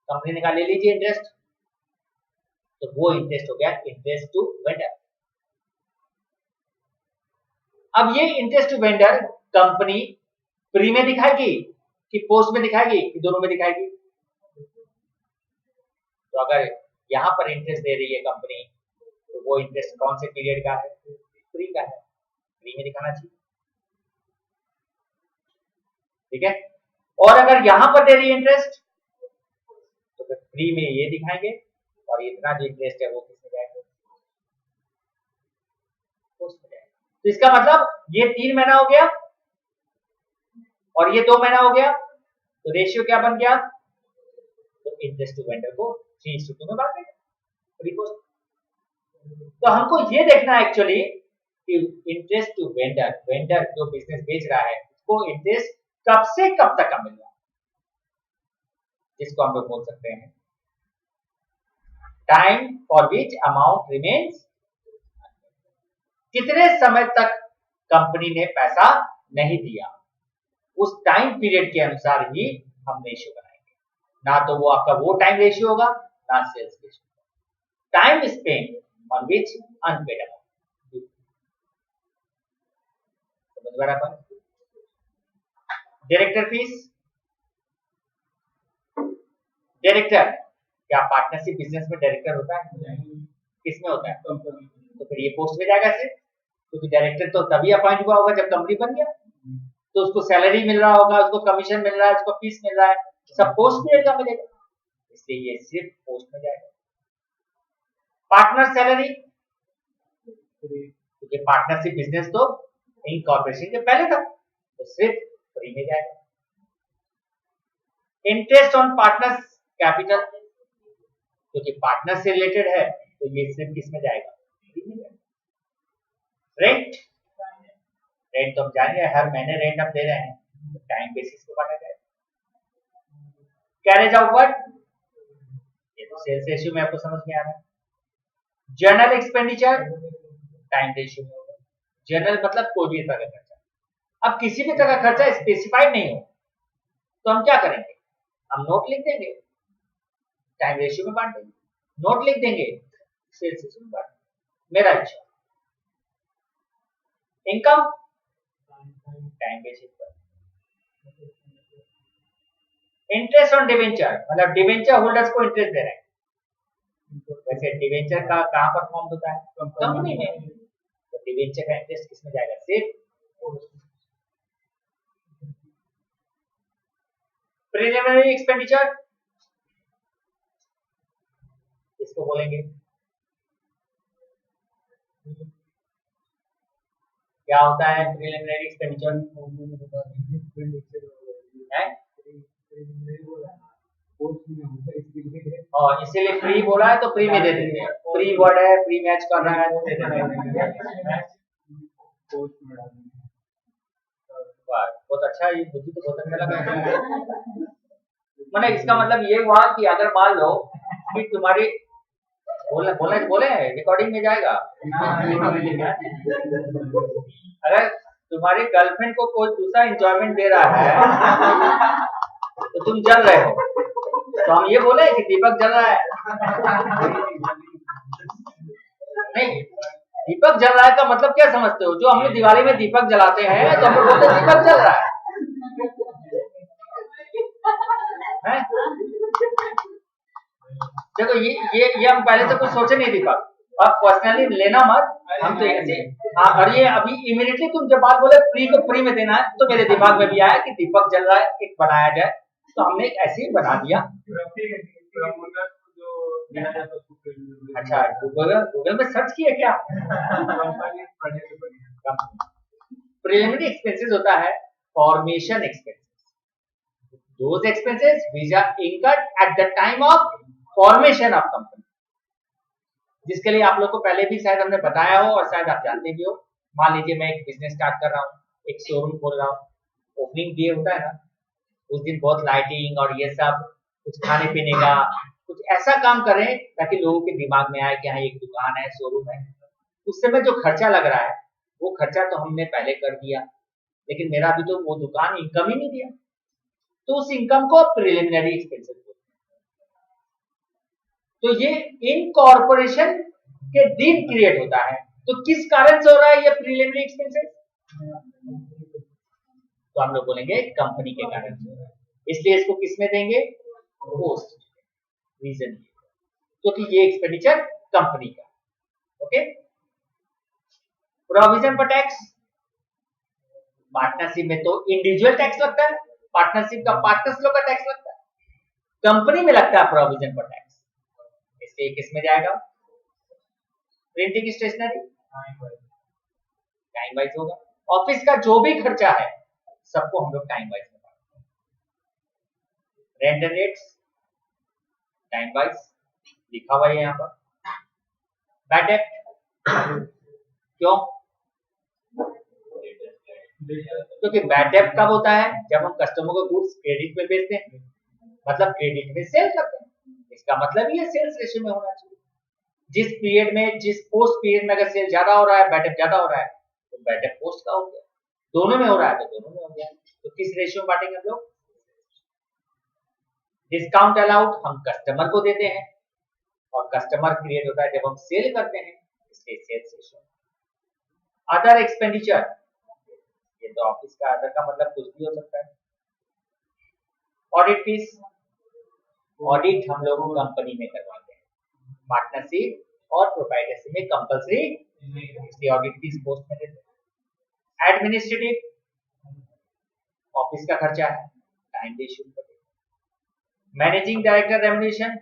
A: कंपनी ने कहा ले लीजिए इंटरेस्ट, तो वो इंटरेस्ट हो गया इंटरेस्ट टू वेंडर। अब ये interest to vendor company pre में दिखाएगी कि पोस्ट में दिखाएगी कि दोनों में दिखाएगी? तो अगर यहां पर इंटरेस्ट दे रही है कंपनी तो वो इंटरेस्ट कौन से पीरियड का है? फ्री का है, फ्री में दिखाना चाहिए। ठीक है, और अगर यहां पर दे रही है इंटरेस्ट तो फिर फ्री में ये दिखाएंगे, और इतना जो इंटरेस्ट है वो किसमें जाएगा? उसमें जाएगा। तो इसका मतलब ये 3 महीना हो गया और ये 2 महीना हो गया, तो रेशियो क्या बन गया? तो इंटरेस्ट टू वेंडर को 3:2 में बांट देंगे, फ्री कॉस्ट। तो हमको ये देखना है एक्चुअली कि इंटरेस्ट टू वेंडर, वेंडर जो बिजनेस बेच रहा है उसको इंटरेस्ट कब से कब तक का मिल रहा है, जिसको हम लोग बोल सकते हैं time for which amount remains. कितने समय तक कंपनी ने पैसा नहीं दिया, उस टाइम पीरियड के अनुसार ही हम रेशियो बनाएंगे। ना तो वो आपका वो टाइम रेशियो होगा, ना sales ratio. Time spend on which unpaid amount. समझ में आ रहा है? डायरेक्टर फीस, डायरेक्टर क्या पार्टनरशिप बिजनेस में डायरेक्टर होता है? किसमें होता है? तो फिर ये पोस्ट में जाएगा सिर्फ, क्योंकि डायरेक्टर तो तभी अपॉइंट हुआ होगा जब कंपनी बन गया, तो उसको सैलरी मिल रहा होगा, उसको कमीशन मिल रहा है, उसको फीस मिल रहा है, सब पोस्ट पीरियड का मिलेगा, इसलिए ये सिर्फ पोस्ट में जाएगा। पार्टनर सैलरी, क्योंकि पार्टनरशिप बिजनेस तो इनकॉर्पोरेशन के पहले था, तो सिर्फ फ्री में जाएगा। इंटरेस्ट ऑन पार्टनर्स कैपिटल, क्योंकि पार्टनर से रिलेटेड है, तो ये सिर्फ किसमें जाएगा? रेंट, रेंट तो हम जानेंगे, हर महीने रेंट हम दे रहे हैं, तो टाइम बेसिस पे बांटा जाएगा। कैरेज आउटवर्ड, ये तो सेल्स रेशियो में आपको समझ में आ रहा है। जनरल एक्सपेंडिचर टाइम रेशियो में होगा। जनरल मतलब कोई भी तरह का खर्चा, अब किसी भी तरह का खर्चा स्पेसिफाइड नहीं हो तो हम क्या करेंगे? हम नोट लिख देंगे, टाइम रेशियो में बांट देंगे, नोट लिख देंगे, सेल्स रेशियो में बांट देंगे। मेरा इच्छा। इनकम टाइम बेसिस पर। इंटरेस्ट ऑन डिवेंचर, मतलब डिवेंचर होल्डर्स को इंटरेस्ट दे रहे हैं। वैसे डिवेंचर का कहां पर फॉर्म होता है? कंपनी में, तो डिवेंचर का इंटरेस्ट किसमें जाएगा? सिर्फ प्रिलिमिनरी एक्सपेंडिचर, इसको बोलेंगे क्या होता है? प्रिलिमिनरी एक्सपेंडिचर है, और इसीलिए फ्री बोला है तो फ्री में दे देते हैं। फ्री वर्ड है, फ्री मैच कर रहा है तो दे देते हैं। बहुत अच्छा, ये बुद्धि तो बहुत अच्छा लगा। मैंने इसका मतलब ये हुआ कि अगर मान लो कि तुम्हारी बोले रिकॉर्डिंग में जाएगा, अगर तुम्हारी गर्लफ्रेंड को कोई दूसरा एंजॉयमेंट दे रहा है तो तुम जल रहे हो, तो हम ये बोले कि दीपक जल रहा है? नहीं, दीपक जल रहा है का मतलब क्या समझते हो? जो हमने दिवाली में दीपक जलाते हैं तो हम लोग बोलते हैं दीपक जल रहा है। देखो ये हम पहले से कुछ सोचे नहीं दीपक, और पर्सनली लेना मत, हम तो ऐसे। हाँ, और ये अभी इमीडिएटली तुम जब बात बोले फ्री को फ्री में देना है, तो मेरे दिमाग में भी आया कि दीपक जल रहा है, एक बनाया जाए, तो हमने एक ऐसे ही बना दिया। अच्छा, गूगल में सर्च किया क्या? प्रिलिमिनरी एक्सपेंसेस होता है formation expenses, those expenses which are incurred at the time of formation of company, जिसके लिए आप लोग को पहले भी शायद हमने बताया हो और शायद आप जानते भी हो। मान लीजिए मैं एक बिजनेस स्टार्ट कर रहा हूँ, एक शोरूम खोल रहा हूँ, ओपनिंग डे होता है ना, उस दिन बहुत लाइटिंग और ये सब, कुछ खाने पीने का, कुछ ऐसा काम करें ताकि लोगों के दिमाग में आए कि हाँ एक दुकान है, शोरूम है। उस समय जो खर्चा लग रहा है वो खर्चा तो हमने पहले कर दिया, लेकिन मेरा अभी तो वो दुकान इनकम ही नहीं दिया, तो उस इनकम को प्रिलिमिनरी एक्सपेंसेस बोलते हैं। तो ये इनकॉर्पोरेशन के दिन क्रिएट होता है, तो किस कारण से हो रहा है ये प्रिलिमिनरी एक्सपेंसेस? तो हम लोग बोलेंगे कंपनी के कारण से हो रहा है, इसलिए इसको किस में देंगे? पोस्ट। रीजन क्योंकि ये एक्सपेंडिचर कंपनी का, ओके। प्रोविजन पर टैक्स, पार्टनरशिप में तो इंडिविजुअल टैक्स लगता है, पार्टनरशिप का पार्टनर्स लोग का टैक्स लगता है, कंपनी में लगता है प्रोविजन पर टैक्स। इसलिए किसमें जाएगा? प्रिंटिंग स्टेशनरी, टाइम वाइज होगा। ऑफिस का जो भी खर्चा है सबको हम लोग टाइम वाइज में बांटते हैं। रेंट रेट्स टाइम वाइज लिखा हुआ है यहाँ पर। बैड डेट क्यों? क्योंकि बैड डेट कब होता है? जब हम कस्टमर को गुड्स क्रेडिट में बेचते हैं, मतलब क्रेडिट में सेल करते हैं। इसका मतलब ये सेल्स रेशियो में होना चाहिए। जिस पीरियड में, जिस पोस्ट पीरियड में अगर सेल ज्यादा हो रहा है, बैड डेट ज्यादा हो रहा है, तो बैड डेट पोस्ट का हो गया। दोनों में हो रहा है तो दोनों में हो गया। तो किस रेशियो में बांटेंगे हम लोग? डिस्काउंट अलाउड हम कस्टमर को देते हैं और कस्टमर क्रिएट होता है जब हम सेल करते हैं, इसलिए सेल्स रेशियो। अदर एक्सपेंडिचर, ये तो ऑफिस का अदर का मतलब कुछ भी हो सकता है। ऑडिट फीस, ऑडिट हम लोग कंपनी में करवाते हैं, पार्टनरशिप और प्रोप्राइटरशिप में कंपलसरी, इसलिए ऑडिट फीस पोस्ट में देते हैं। एडमिनिस्ट्रेटिव, ऑफिस का खर्चा है, टाइम रेशियो करते हैं। मैनेजिंग डायरेक्टर रेम्युनरेशन,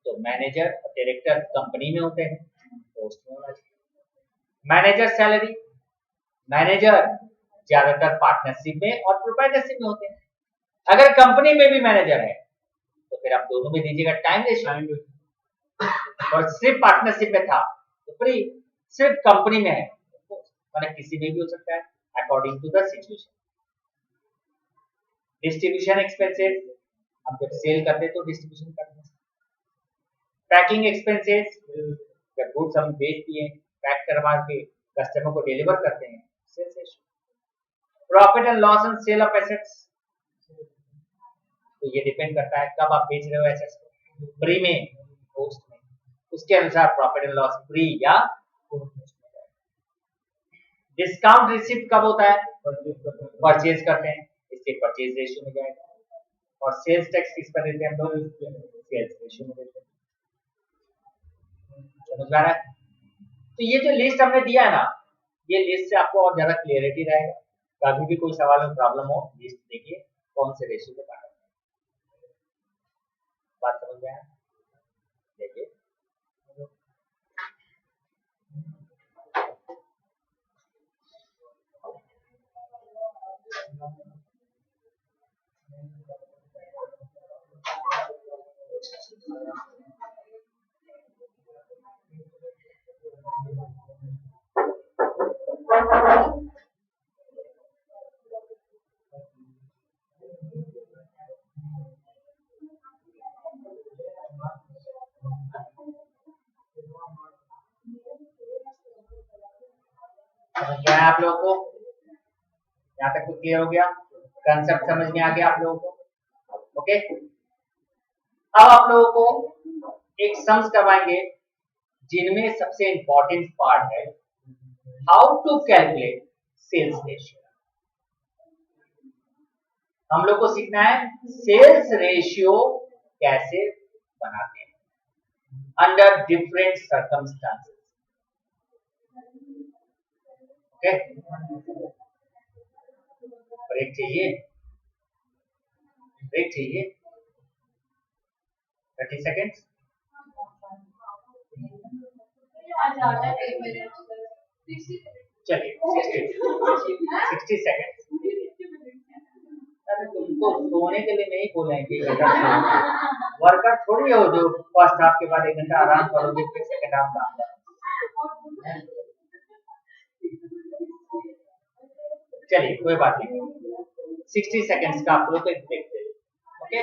A: तो मैनेजर और डायरेक्टर कंपनी में होते हैं, पोस्ट में होना चाहिए। मैनेजर सैलरी, मैनेजर ज्यादातर पार्टनरशिप में और प्रोप्राइटरशिप में होते हैं। अगर कंपनी में भी मैनेजर है तो फिर आप दोनों में दीजिएगा टाइम रेशियो। और सिर्फ पार्टनरशिप में था तो फ्री, सिर्फ कंपनी में है मतलब किसी में भी हो सकता है, according to the situation. Distribution expenses, हम जब सेल करते हैं तो डिस्ट्रीब्यूशन करते हैं। पैकिंग एक्सपेंसेस, जब गुड्स हम बेच दिए, पैक करवा के कस्टमर को डिलीवर करते हैं, sales ratio. Profit and loss on sale of assets, तो ये डिपेंड करता है कब आप बेच रहे हो एसेट्स को, प्री में, पोस्ट में, उसके अनुसार प्रॉफिट एंड लॉस प्री या पोस्ट में। डिस्काउंट रिसीव्ड कब होता है? परचेज करते हैं, इससे परचेज रेशियो में जाएगा। और सेल्स टैक्स किस पर देते हैं हम लोग? सेल्स रेशियो में देते हैं। समझ में आ रहा है? तो ये जो लिस्ट हमने दिया है ना, ये लिस्ट से आपको और ज्यादा क्लियरिटी रहेगा। कभी भी कोई सवाल में प्रॉब्लम हो, लिस्ट देखिए कौन से रेशियो पे बांटा है। बात समझ में आया? देखिए समझ में आया आप लोगों को? यहाँ तक तो क्लियर हो गया, कंसेप्ट समझ में आ गया आप लोगों को? ओके, अब आप लोगों को एक सम्स करवाएंगे जिनमें सबसे इंपॉर्टेंट पार्ट है how to calculate sales ratio. हम लोग को सीखना है सेल्स रेशियो कैसे बनाते हैं under different circumstances. Okay, break चाहिए? ब्रेक चाहिए? 30 सेकेंड्स। चलिए 60 सेकेंड्स। अरे तुमको सोने के लिए नहीं बोलेंगे, वर्कर थोड़ी हो जो फर्स्ट हाफ के बाद 1 घंटा आराम करोगे फिर सेकंड हाफ काम करोगे। चलिए कोई बात नहीं, 60 सेकेंड्स का आप लोग एक ब्रेक दे। ओके,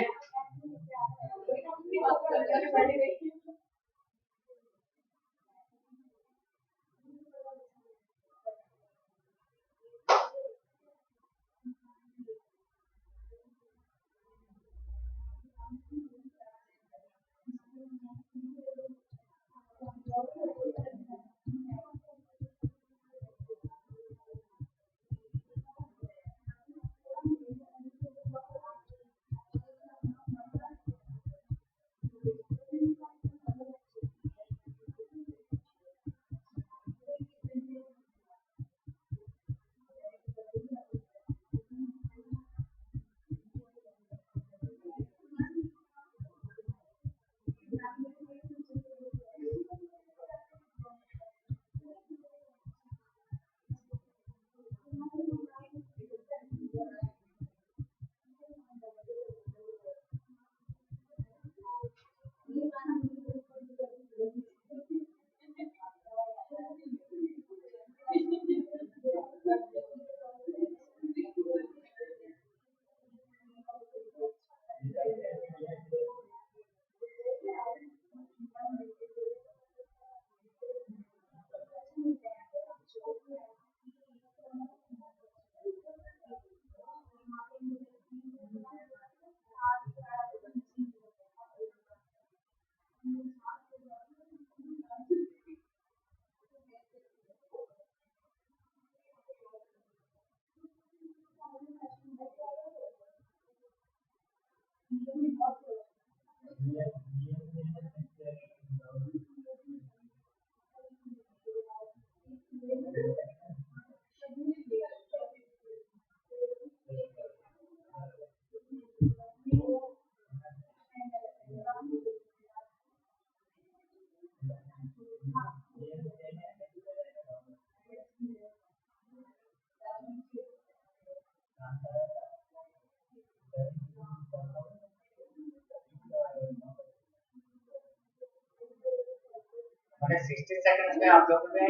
A: मैंने 60 सेकंड्स में आप लोगों ने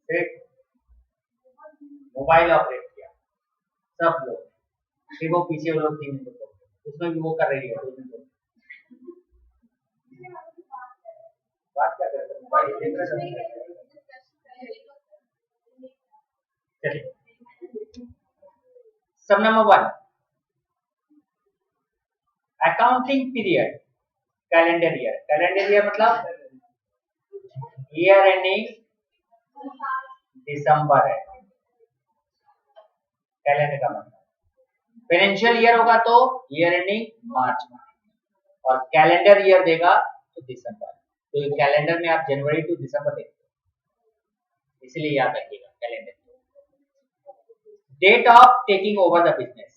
A: सिर्फ मोबाइल ऑपरेट किया, सब लोग, सिर्फ वो पीछे वो लोग 3 मिनट को, उसमें भी वो कर रही है 2 मिनट। बात क्या कर रहे थे, मोबाइल देख रहे थे। चलिए, सब number 1, accounting period, calendar year. Calendar year मतलब ईयर एंडिंग दिसंबर है, कैलेंडर का मतलब। फाइनेंशियल ईयर होगा तो ईयर एंडिंग मार्च में, और कैलेंडर ईयर देगा तो दिसंबर। तो कैलेंडर में आप जनवरी टू दिसंबर देखते हो, इसलिए याद रखिएगा calendar. Date of taking over the business,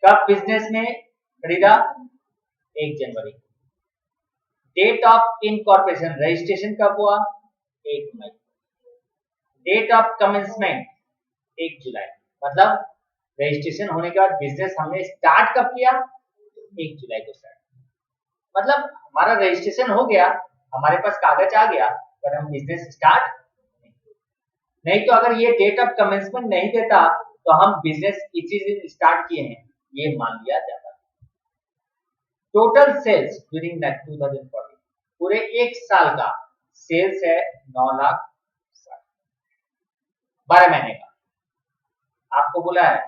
A: कब बिजनेस में खरीदा, 1 जनवरी। डेट ऑफ इनकॉर्पोरेशन, रजिस्ट्रेशन कब हुआ, 1 मई। डेट ऑफ कमेंसमेंट 1 जुलाई, मतलब रजिस्ट्रेशन होने के बाद बिजनेस हमने स्टार्ट कब किया, 1 जुलाई को स्टार्ट। मतलब हमारा रजिस्ट्रेशन हो गया, हमारे पास कागज आ गया, पर हम बिजनेस स्टार्ट नहीं। तो अगर ये डेट ऑफ कमेंसमेंट नहीं देता तो हम बिजनेस इसी दिन स्टार्ट किए हैं, ये मान लिया जाता। टोटल सेल्स ड्यूरिंग 2014, पूरे 1 साल का सेल्स है 9,60,000, 12 महीने का। आपको बोला है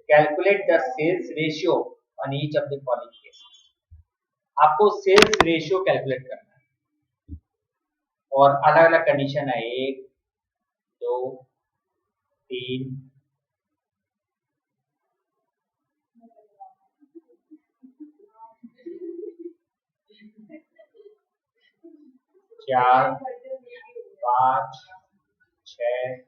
A: calculate the sales ratio on each of the following cases. आपको सेल्स रेशियो कैलकुलेट करना है, और अलग अलग कंडीशन है, 1, 2, 3, 4, 5, 6,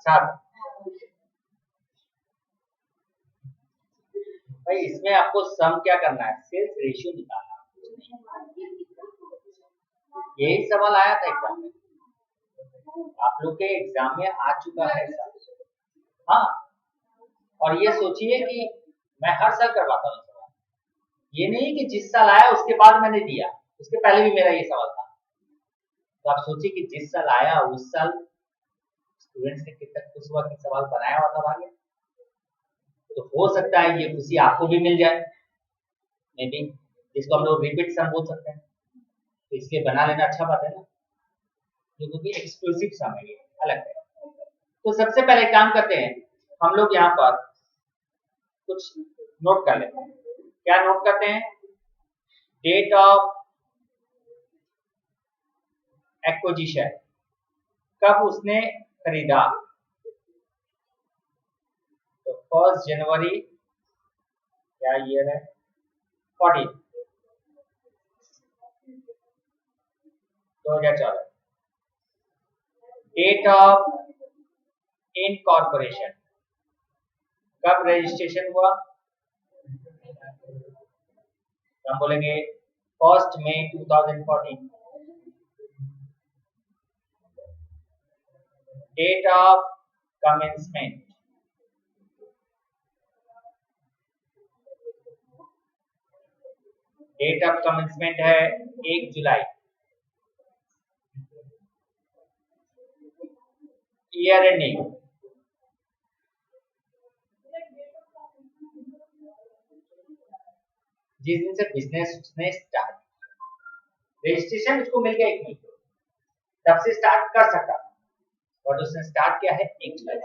A: 7। भाई इसमें आपको सम क्या करना है, सेल्स रेशियो निकालना। यही सवाल आया था एग्जाम में, आप लोग के एग्जाम में आ चुका है सर। हाँ, और ये सोचिए कि मैं हर साल करवाता हूँ सवाल, ये नहीं कि जिस साल आया उसके बाद मैंने दिया, उसके पहले भी मेरा ये सवाल था। तो आप सोचिए कि जिस साल आया उस साल स्टूडेंट्स ने कितना खुश हुआ कि सवाल बनाया हुआ था आगे। तो हो सकता है ये खुशी आपको भी मिल जाए, मे बी, जिसको हम लोग रिपीट सम बोल सकते हैं। तो इसलिए बना लेना अच्छा बात है ना, क्योंकि एक्सक्लूसिव सम है, ये अलग है। तो सबसे पहले काम करते हैं, हम लोग यहाँ पर कुछ नोट कर लेते हैं। क्या नोट करते हैं, डेट ऑफ एक्विजिशन, कब उसने खरीदा। तो 1 जनवरी, क्या ईयर है, 14, 2014। डेट ऑफ इनकॉर्पोरेशन, कब रजिस्ट्रेशन हुआ, हम बोलेंगे 1 मई 2014। Date of commencement, date of commencement है 1 जुलाई। ईयर एंडिंग, जिस दिन से बिजनेस उसने स्टार्ट, रजिस्ट्रेशन उसको मिल गया 1 मई, तब से स्टार्ट कर सकता, और उसने स्टार्ट किया है 1 जुलाई।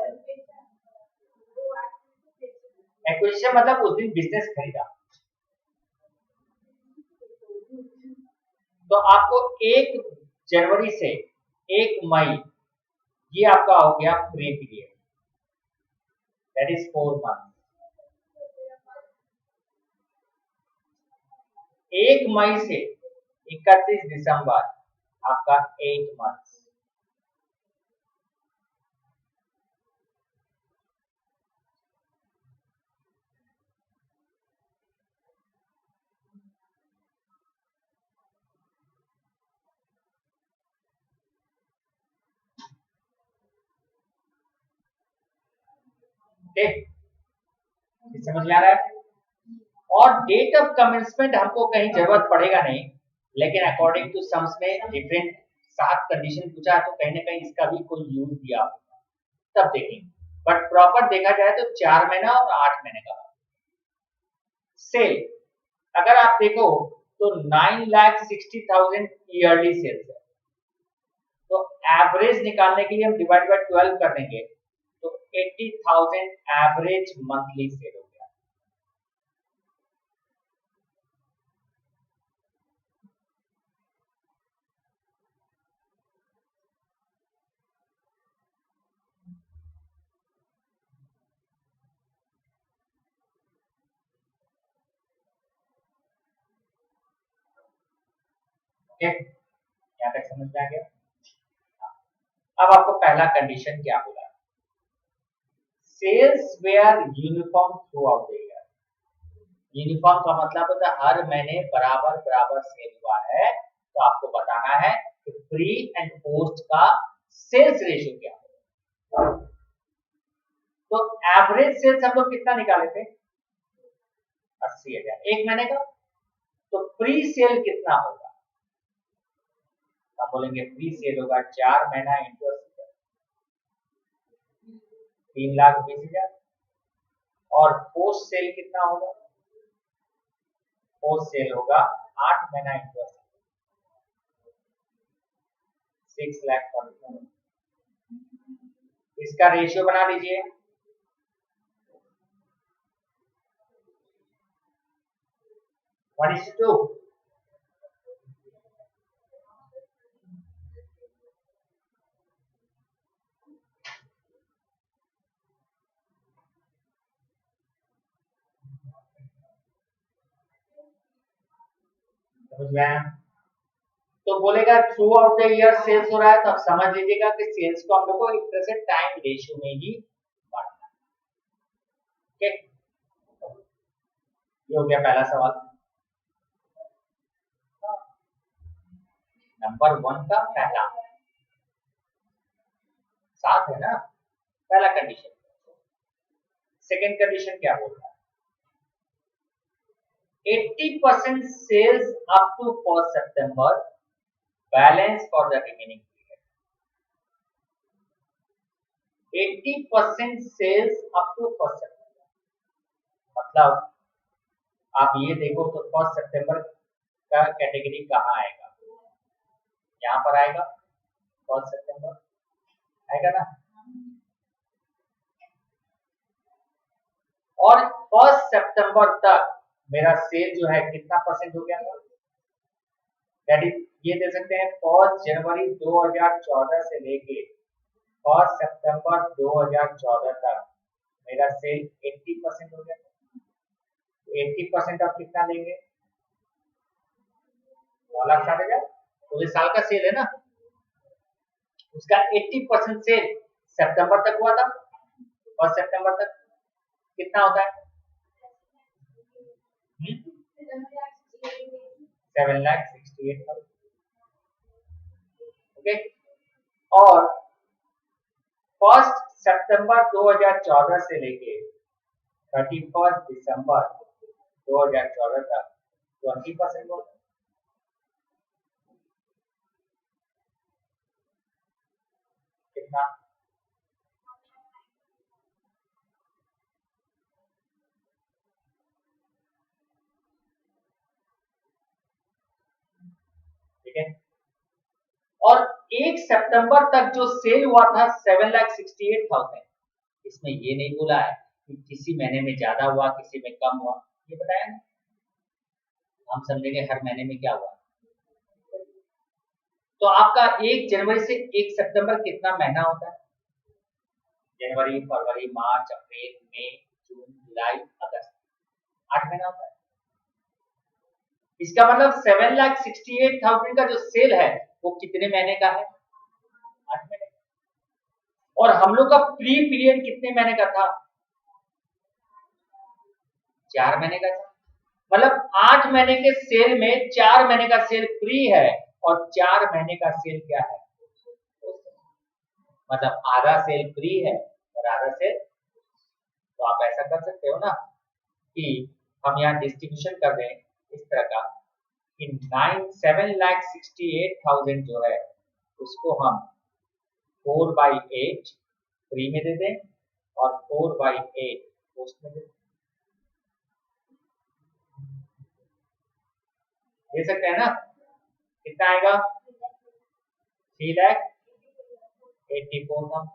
A: एक्विजिशन मतलब उस दिन बिजनेस खरीदा, तो आपको 1 जनवरी से 1 मई ये आपका हो गया free period, that is 4 month. 1 मई से 31 दिसंबर आपका 8 मंथ। समझ में आ रहा है? और डेट ऑफ कमेंसमेंट हमको कहीं जरूरत पड़ेगा नहीं, लेकिन अकॉर्डिंग टू सम्स में डिफरेंट 7 कंडीशन पूछा है, तो कहीं ना कहीं इसका भी कोई यूज दिया होगा, तब देखेंगे। बट प्रॉपर देखा जाए तो 4 महीना और 8 महीने का सेल। अगर आप देखो तो 9,60,000 ईयरली सेल्स है, तो एवरेज निकालने के लिए हम डिवाइड बाय 12 कर देंगे, तो 80,000 एवरेज मंथली सेल हो गया। ओके, यहाँ तक समझ में आ गया? अब आपको पहला कंडीशन क्या बोला, sales were uniform throughout the year. Uniform का मतलब होता है हर महीने बराबर बराबर सेल हुआ है, तो आपको बताना है कि प्री एंड पोस्ट का सेल्स रेशियो क्या है। तो एवरेज सेल्स हम लोग कितना निकाले थे, 80,000 1 महीने का। तो प्री सेल कितना होगा, हम बोलेंगे प्री सेल होगा 4 महीना इंटू 80,000, 3,20,000। और पोस्ट सेल कितना होगा, पोस्ट सेल होगा 8 महीना इंटू 6 लाख। इसका रेशियो बना लीजिए, वन इज टू। समझ में आया? तो बोलेगा throughout the year sales हो रहा है, तो आप समझ लीजिएगा कि सेल्स को हम लोग को एक तरह से टाइम रेशियो में ही बांटना है। ओके, ये हो गया पहला सवाल। नंबर 1 का पहला 7 है ना, पहला कंडीशन। सेकंड कंडीशन क्या बोल रहा है, 80% सेल्स अप टू 1 सितंबर, balance for the remaining period. 80% sales up to 1 सितंबर, मतलब आप ये देखो तो 1 सितंबर का कैटेगरी कहाँ आएगा, यहाँ पर आएगा, 1 सितंबर आएगा ना। और 1 सितंबर तक मेरा सेल जो है कितना परसेंट हो गया था, दैट इज ये दे सकते हैं 1 जनवरी 2014 से लेके 1 सितंबर 2014 तक मेरा सेल 80% हो गया था। 80% आप कितना लेंगे, 9,60,000, पूरे साल का सेल है ना, उसका 80% सेल सितंबर तक हुआ था। 1 सितंबर तक कितना होता है, 7,68,000। ओके, और 1 सितंबर 2014 से लेके 31 दिसंबर 2014 तक 20% होता है। कितना, ठीक है। और 1 सितंबर तक जो सेल हुआ था 7,68,000, इसमें ये नहीं बोला है कि किसी महीने में ज्यादा हुआ किसी में कम हुआ, ये बताया ना, हम समझेंगे हर महीने में क्या हुआ। तो आपका 1 जनवरी से 1 सितंबर कितना महीना होता है? जनवरी, फरवरी, मार्च, अप्रैल, मई, जून, जुलाई, अगस्त, 8 महीना होता है। इसका मतलब 7,68,000 का जो सेल है वो कितने महीने का है? 8 महीने का। और हम लोग का प्री पीरियड कितने महीने का था? 4 महीने का था। मतलब 8 महीने के सेल में 4 महीने का सेल फ्री है और 4 महीने का सेल क्या है? मतलब आधा सेल फ्री है और आधा सेल। तो आप ऐसा कर सकते हो ना कि हम यहाँ डिस्ट्रीब्यूशन कर दें इस तरह का कि 7,68,000 जो है उसको हम 4/8 फ्री में दे दें और 4/8 पोस्ट में दे दें। दे सकते हैं ना? कितना आएगा? 3,84,000।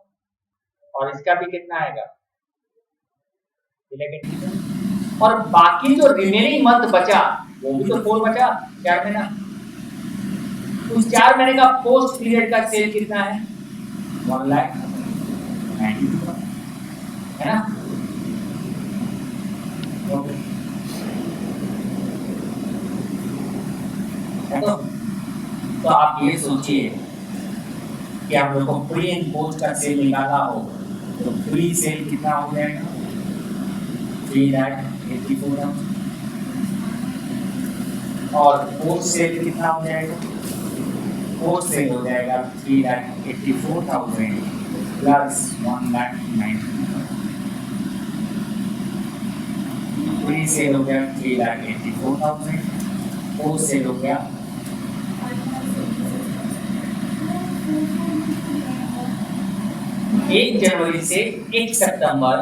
A: और इसका भी कितना आएगा? 3,84,000। और बाकी जो रिमेनिंग मंथ बचा वो भी तो 4 बचा, 4 महीना। उस 4 महीने का पोस्ट पीरियड का सेल कितना है? 1,90,000 है ना? तो आप ये सोचिए कि आप लोग को प्री एंड पोस्ट का सेल निकालना हो तो प्री सेल कितना हो जाएगा? 3,84,000। और पोस्ट सेल कितना हो जाएगा? पोस्ट सेल हो जाएगा 3,84,000 प्लस 1,90,000। प्री सेल हो गया 3,84,000, पोस्ट सेल हो गया 1 जनवरी से 1 सितंबर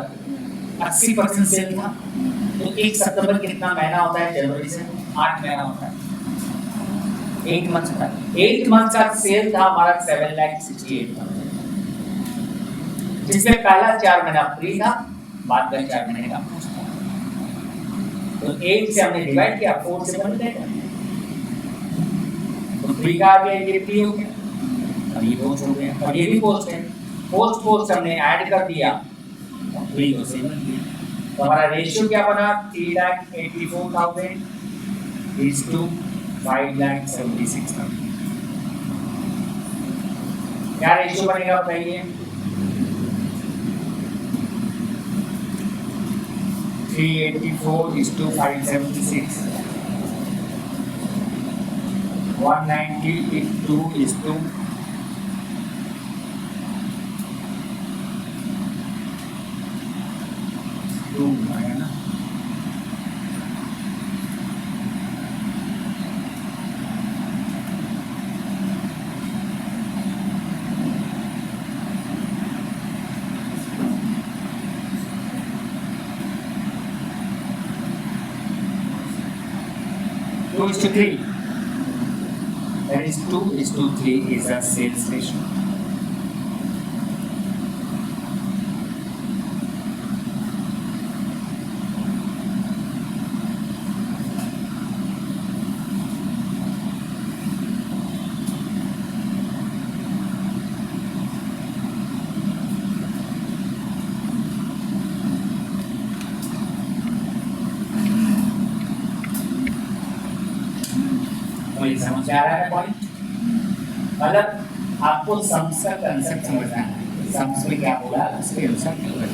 A: 80% सेल था। तो 1 सितंबर कितना महीना होता है? जनवरी से 8 महीना होता है। 8 मंथ का 8 मंथ का सेल था हमारा 7,68,000, जिसमें पहला 4 महीना फ्री था, बाद का 4 महीने का पोस्ट था। तो 8 से हमने डिवाइड किया, 4 से बन जाएगा। तो फ्री का आ गया, ये फ्री हो गया और ये पोस्ट हो गया और ये भी पोस्ट है। पोस्ट हमने ऐड कर दिया और फ्री हो से बन गया। तो हमारा रेशियो क्या बना? 3,84,000 is to 5,76,000। क्या रेशियो बनेगा बताइए? 384 is to 576। 190 is to 2 आया ना? Two is to 3. That is 2 is to 3 is a sales ratio. समझ आ रहा है पॉइंट? मतलब आपको सम्स का कंसेप्ट समझना है, सम्स में क्या बोला उसके अनुसार क्यों करना है।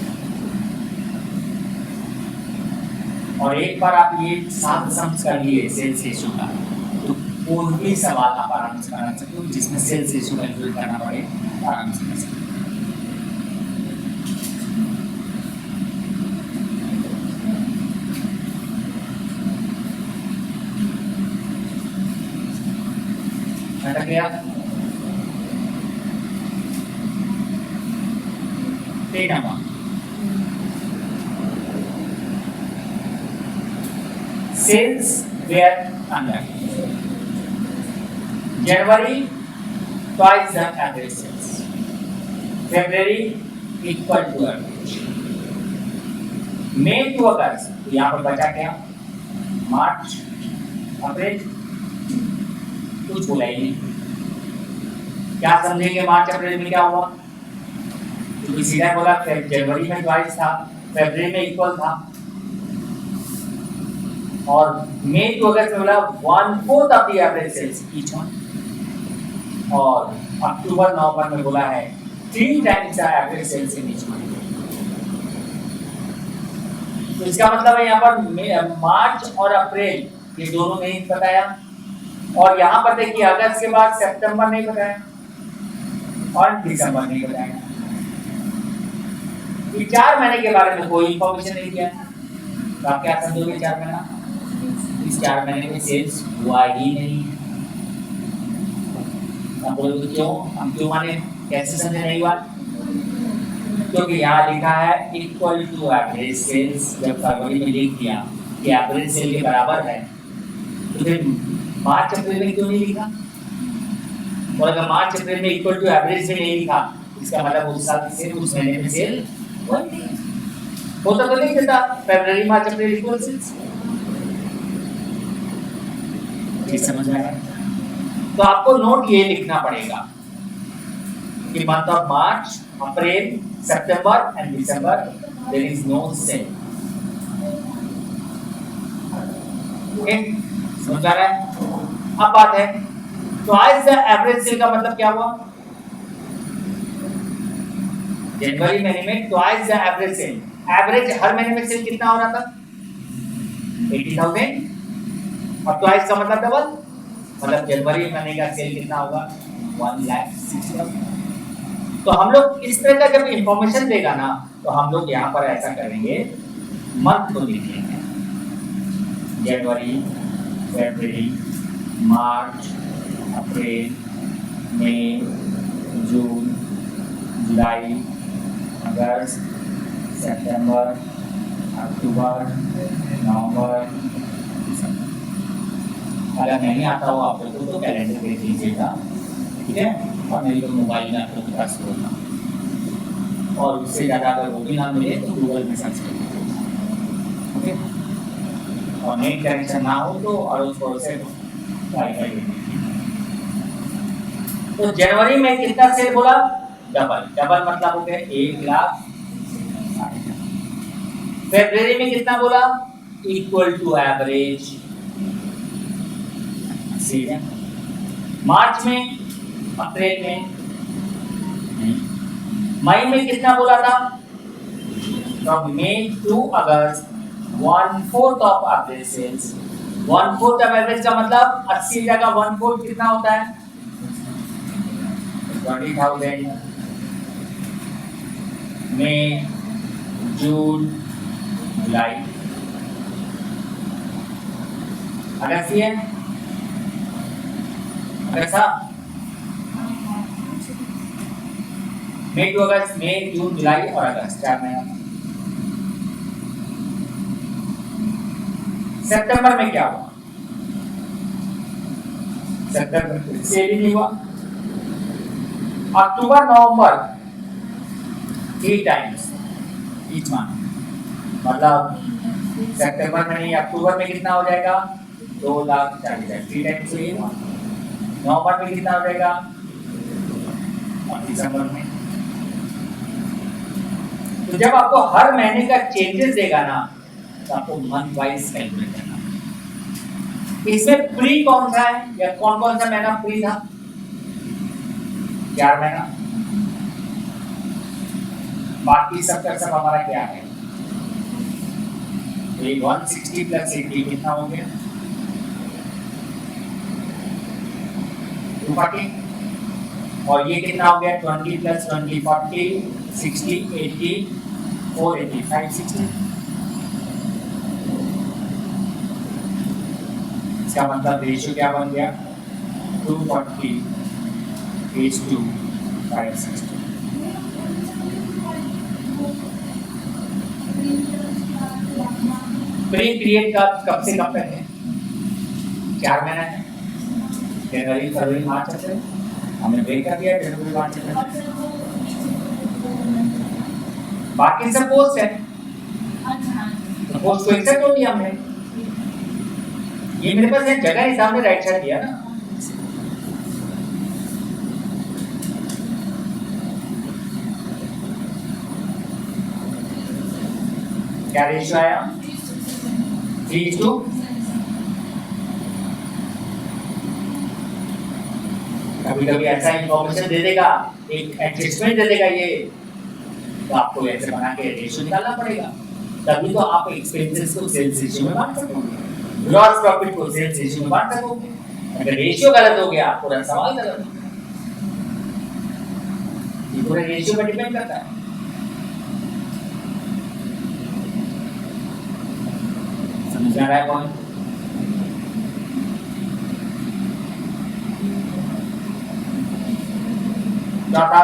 A: और एक बार आप ये 7 सम्स कर लिए सेल्स रेशियो का, तो कोई भी सवाल आप आराम से बना सकते हो जिसमें सेल्स रेशियो कैलकुलेट करना पड़े, आराम से कर सकते हो। गया sales were under January twice the average sales, February equal to average, May to अगस्त यहाँ पर बचा क्या? मार्च, अप्रैल, कुछ बोला ही नहीं। क्या समझेंगे मार्च अप्रैल में क्या हुआ? क्योंकि सीधा बोला जनवरी में ट्वाइस था, फरवरी में इक्वल था, और मई टू अगस्त में बोला 1/4 of the average sales each month, और अक्टूबर नवंबर में बोला है 3 times the average sales in each month. तो इसका मतलब है यहाँ पर मार्च और अप्रैल ये दोनों नहीं बताया, और यहाँ पर देखिए अगस्त के बाद सितंबर नहीं बताया और दिसंबर नहीं बताया। ये 4 महीने के बारे में कोई इंफॉर्मेशन नहीं दिया। तो आप क्या समझोगे 4 महीना? इस 4 महीने में सेल्स हुआ ही नहीं है। अब बोलोगे क्यों? हम क्यों माने, कैसे समझे नहीं हुआ? क्योंकि यहाँ लिखा है इक्वल टू एवरेज सेल्स। जब फरवरी में लिख दिया कि एवरेज सेल के बराबर है, तो फिर मार्च अप्रैल में क्यों नहीं लिखा? और अगर मार्च अप्रैल में इक्वल टू एवरेज में नहीं लिखा, इसका मतलब उस साल से उस महीने में सेल होता तो नहीं देता फरवरी मार्च अप्रैल इक्वल सेल्स। ये समझ में आया? तो आपको नोट ये लिखना पड़ेगा कि month of March, April, September and December there is no sale. Okay, समझ आ रहा है? अब बात है ट्वाइस द एवरेज सेल का मतलब क्या हुआ? जनवरी महीने में twice the average sale, average हर महीने में सेल कितना हो रहा था? 80,000, और ट्वाइस का मतलब डबल, मतलब जनवरी महीने का सेल कितना होगा? 1,60,000। तो हम लोग इस तरह का जब इंफॉर्मेशन देगा ना, तो हम लोग यहाँ पर ऐसा करेंगे, मंथ को लिख लेंगे, जनवरी, फरवरी, मार्च, अप्रैल, मई, जून, जुलाई, अगस्त, सितंबर, अक्टूबर, नवंबर, दिसंबर। अगर नहीं आता हो आप लोगों को तो कैलेंडर देख लीजिएगा, ठीक है, और नहीं तो मोबाइल में आप लोग के पास होगा, और उससे ज़्यादा अगर वो भी ना मिले तो गूगल में सर्च कर लीजिएगा, ओके। और नेट कनेक्शन ना हो तो अड़ोस पड़ोस से वाईफाई। तो जनवरी में कितना सेल बोला? डबल, डबल मतलब हो गया 1,60,000। फरवरी में कितना बोला? Equal to average. मार्च में, अप्रैल में, मई में कितना बोला था? From May to August 1/4 of average sales. 1/4 of average का मतलब 80 जगह 1/4 कितना होता है? 20,000। मई, जून, जुलाई, अगस्त है, अगस्त, मई टू अगस्त, मई, जून, जुलाई और अगस्त, 4 महीने। सितंबर में क्या हुआ? सितंबर सेल ही नहीं हुआ। अक्टूबर नवंबर 3 टाइम्स ईच मंथ, मतलब सितंबर में नहीं, अक्टूबर में कितना हो जाएगा? 2,40,000, 3 टाइम्स हुई। नवंबर में कितना हो जाएगा? और दिसंबर में। तो जब आपको हर महीने का चेंजेस देगा ना, तो आपको मंथ वाइज कैलकुलेट करना। इसमें प्री कौन सा है, या कौन कौन सा महीना प्री था? 4 महीना। बाकी सब का सब हमारा क्या है? 160 प्लस 80 कितना हो गया? 240। और ये कितना हो गया? 20 प्लस 20 40, 60, 80, 480, 560। इसका मतलब रेशियो क्या बन गया? 240 is to 560। प्री पीरियड का कब से कब तक है? 4 महीना है, जनवरी, फरवरी, मार्च, अप्रैल। हमने ब्रेक कर दिया जनवरी, मार्च, अप्रैल। बाकी सब पोस्ट है, तो पोस्ट को एक्सेप्ट हो लिया हमने। ये मेरे पास एक जगह ही सामने राइट साइड दिया ना, क्या रेशियो आया 3:2। कभी कभी ऐसा इंफॉर्मेशन दे देगा, एक एडजस्टमेंट दे देगा ये, तो आपको ऐसे बना के रेशियो निकालना पड़ेगा, तभी तो आप एक्सपेंसेस को सेल्स रेशियो में बांट सकोगे, ग्रॉस प्रॉफिट को सेल्स रेशियो में बांट सकोगे। अगर रेशियो गलत हो गया पूरा सवाल गलत हो गया। ये पूरा रेशियो पर डिपेंड करता है। समझ आ रहा है कौन? चौथा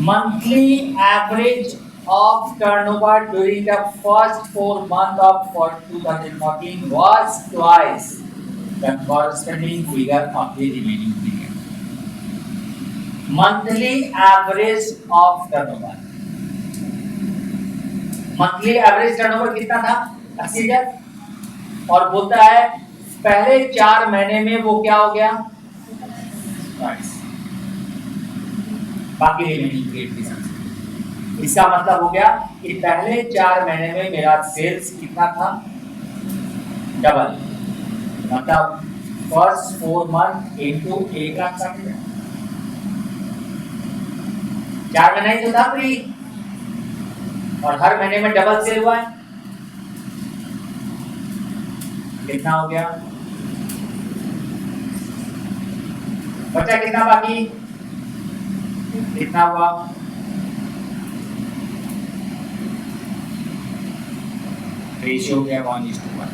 A: monthly average of turnover during the first 4 months of 2014 was twice the corresponding figure of the remaining period. Monthly average of turnover, monthly average turnover कितना था 80,000, और बोलता है पहले 4 महीने में वो क्या हो गया twice, बाकी रिमेनिंग पीरियड के साथ। इसका मतलब हो गया कि पहले 4 महीने में मेरा सेल्स कितना था डबल, मतलब फर्स्ट 4 मंथ इनटू 1,60,000, 4 महीने ही तो था फ्री, और हर महीने में डबल सेल हुआ है। कितना हो गया, बचा कितना बाकी, कितना हुआ रेशियो हो गया 1:1।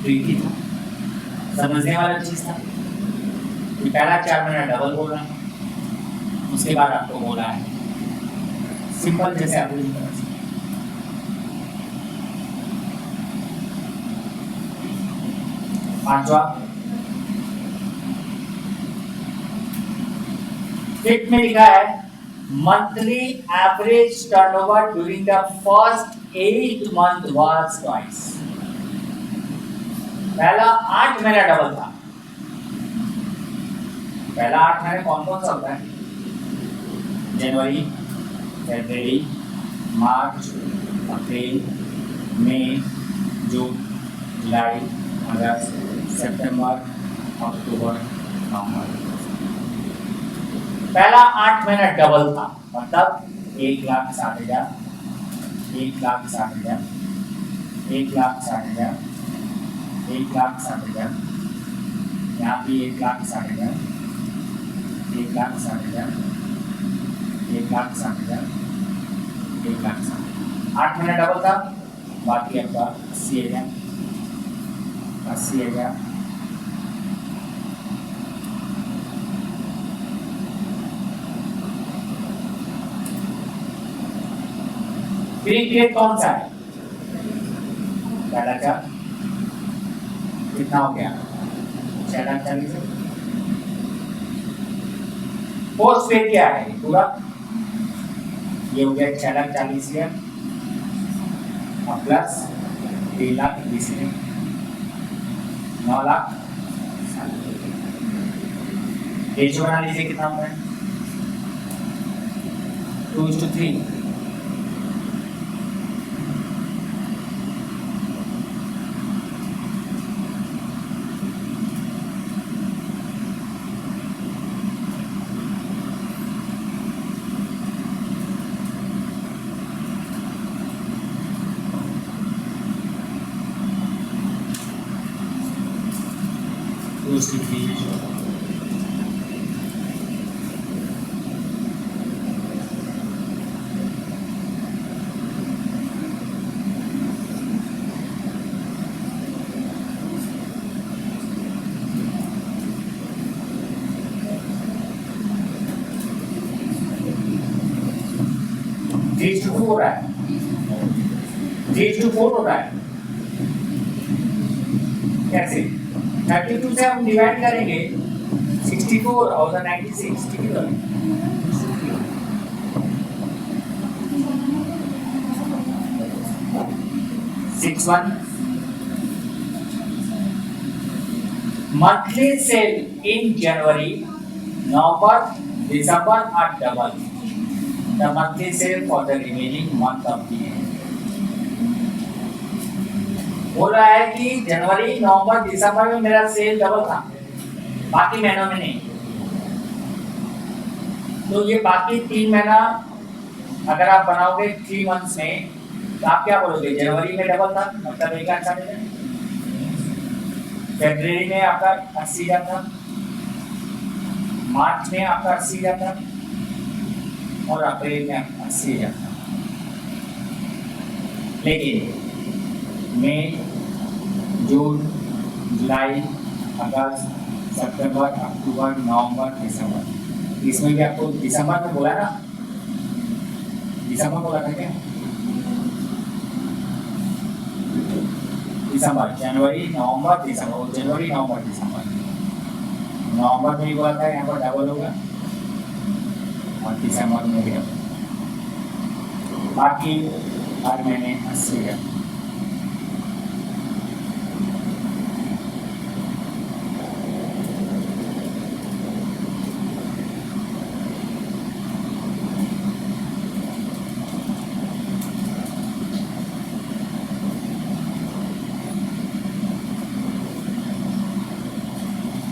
A: ट्रिकी था, समझने वाला चीज था कि पहला 4 महीना डबल बोल रहा है, उसके बाद आपको बोला है सिंपल जैसे आप पांचवा फिफ्थ में लिखा है monthly average turnover during the first 8 month was twice. पहला 8 महीना डबल था। पहला 8 महीने कौन कौन सा होता है, जनवरी, फरवरी, मार्च, अप्रैल, मई, जून, जुलाई, अगस्त, सितंबर, अक्टूबर, नवंबर। पहला 8 महीना डबल था, मतलब 1,60,000, 1,60,000, 1,60,000, 1,60,000, यहाँ भी 1,60,000, 1,60,000, 1,60,000, 1,60,000। 8 महीना डबल था, बाकी आपका 80,000, 80,000, पीरियड कौन सा है, पहला 4 कितना हो गया 4,40,000। पोस्ट पे क्या है पूरा, ये हो गया 4,40,000 प्लस 3,20,000, 9,00,000। रेशियो बना लीजिए कितना होता है 2:3। G4 हो रहा है, G4 हो रहा है। कैसे 32 से हम डिवाइड करेंगे 64 और 96 कितनी होगी 61 monthly sale in January, November, December are double. The monthly sale for the remaining month of the year. बोल रहा है कि जनवरी नवंबर दिसंबर में मेरा सेल डबल था बाकी महीनों में नहीं। तो ये बाकी 3 महीना अगर आप बनाओगे 3 मंथ्स में तो आप क्या बोलोगे जनवरी में डबल था मतलब एक अच्छा मिला, फरवरी में आपका 80,000 था, मार्च में आपका 80,000 था और अप्रैल में 80,000 था। लेकिन मई, जून, जुलाई, अगस्त, सितंबर, अक्टूबर, नवंबर, दिसंबर, इसमें भी आपको दिसंबर में बोला ना, दिसंबर बोला था क्या? दिसंबर, जनवरी, नवंबर, दिसंबर, जनवरी, नवंबर, दिसंबर, नवंबर में भी बोला था यहाँ पर डबल होगा और दिसंबर में भी डबल, बाकी हर महीने 80,000।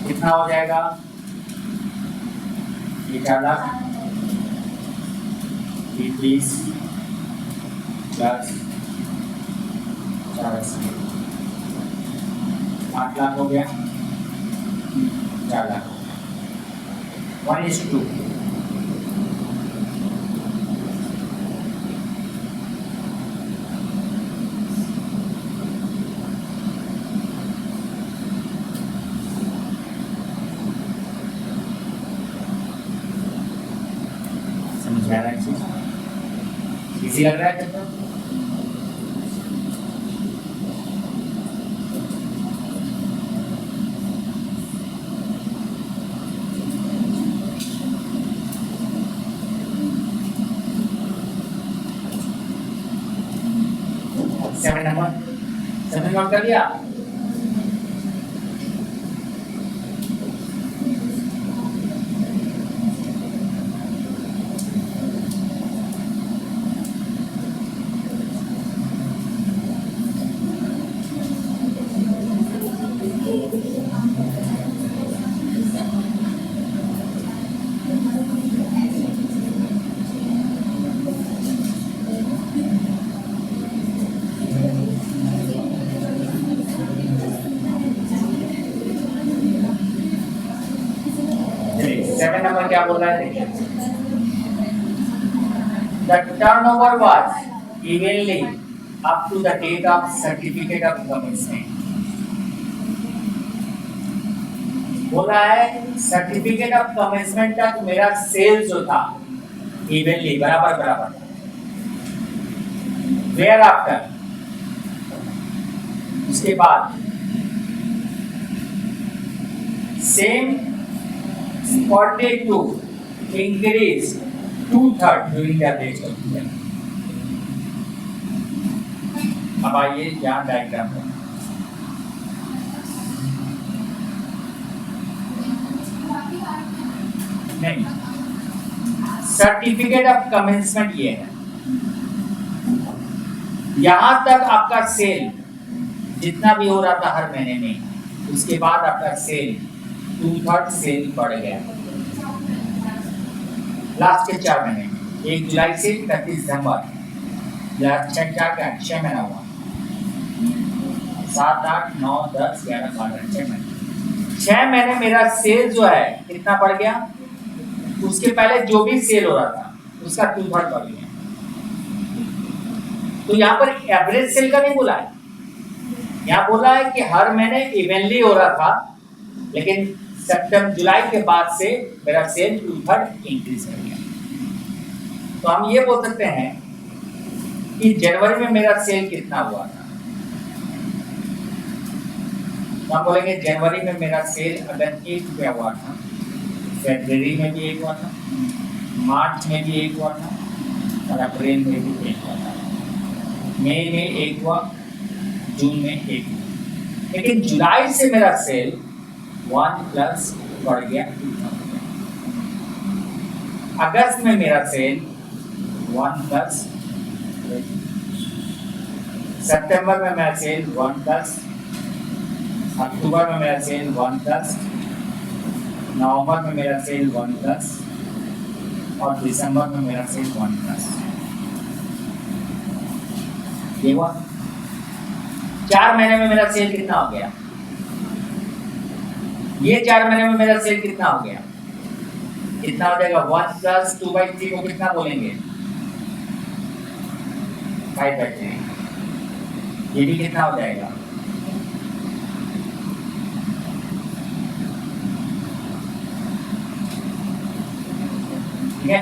A: कितना हो जाएगा ये 4 लाख 20 प्लस 480 8 लाख हो गया 4 लाख 1:2 इसी लग रहा है कितना? सेवन नंबर कर दिया। सेवन नंबर क्या बोल रहा है देखिए the turnover was evenly up to the date of certificate of commitment. बोला है सर्टिफिकेट ऑफ कमिटमेंट तक मेरा सेल जो था इवनली बराबर बराबर वेयर आफ्टर उसके बाद same 42 increase 2/3 during the rate of year। अब आइए यहाँ डायग्राम पर नहीं सर्टिफिकेट ऑफ कमेंसमेंट ये है यहां तक आपका सेल जितना भी हो रहा था हर महीने में उसके बाद आपका सेल 2/3 सेल बढ़ गया लास्ट के 4 महीने 1 जुलाई से 31 दिसंबर लास्ट 6 महीना हुआ 7 8 9 10 11 12 6 महीने मेरा सेल जो है कितना बढ़ गया उसके पहले जो भी सेल हो रहा था उसका 2/3 बढ़ गया। तो यहाँ पर एवरेज सेल का नहीं बोला है यहाँ बोला है कि हर महीने इवनली हो रहा था लेकिन सितंबर जुलाई के बाद से मेरा सेल 2/3 इंक्रीज कर गया। तो हम ये बोल सकते हैं कि जनवरी में मेरा सेल कितना हुआ था हम बोलेंगे जनवरी में मेरा सेल अगर 1 रुपया हुआ था, फरवरी में भी 1 हुआ था, मार्च में भी 1 हुआ था और अप्रैल में भी 1 हुआ था, मई में 1 हुआ, जून में 1 हुआ। लेकिन जुलाई से मेरा सेल 1 प्लस बढ़ गया, अगस्त में मेरा सेल 1 प्लस, सितंबर में मेरा सेल 1 प्लस, अक्टूबर में मेरा सेल 1 प्लस, नवंबर में मेरा सेल 1 प्लस और दिसंबर में मेरा सेल 1 प्लस। ये हुआ 4 महीने में मेरा सेल कितना हो गया? ये 4 महीने में मेरा सेल कितना हो गया? कितना हो जाएगा? 1 प्लस 2/3 को कितना बोलेंगे? 5/3। ये भी कितना हो जाएगा? ठीक है,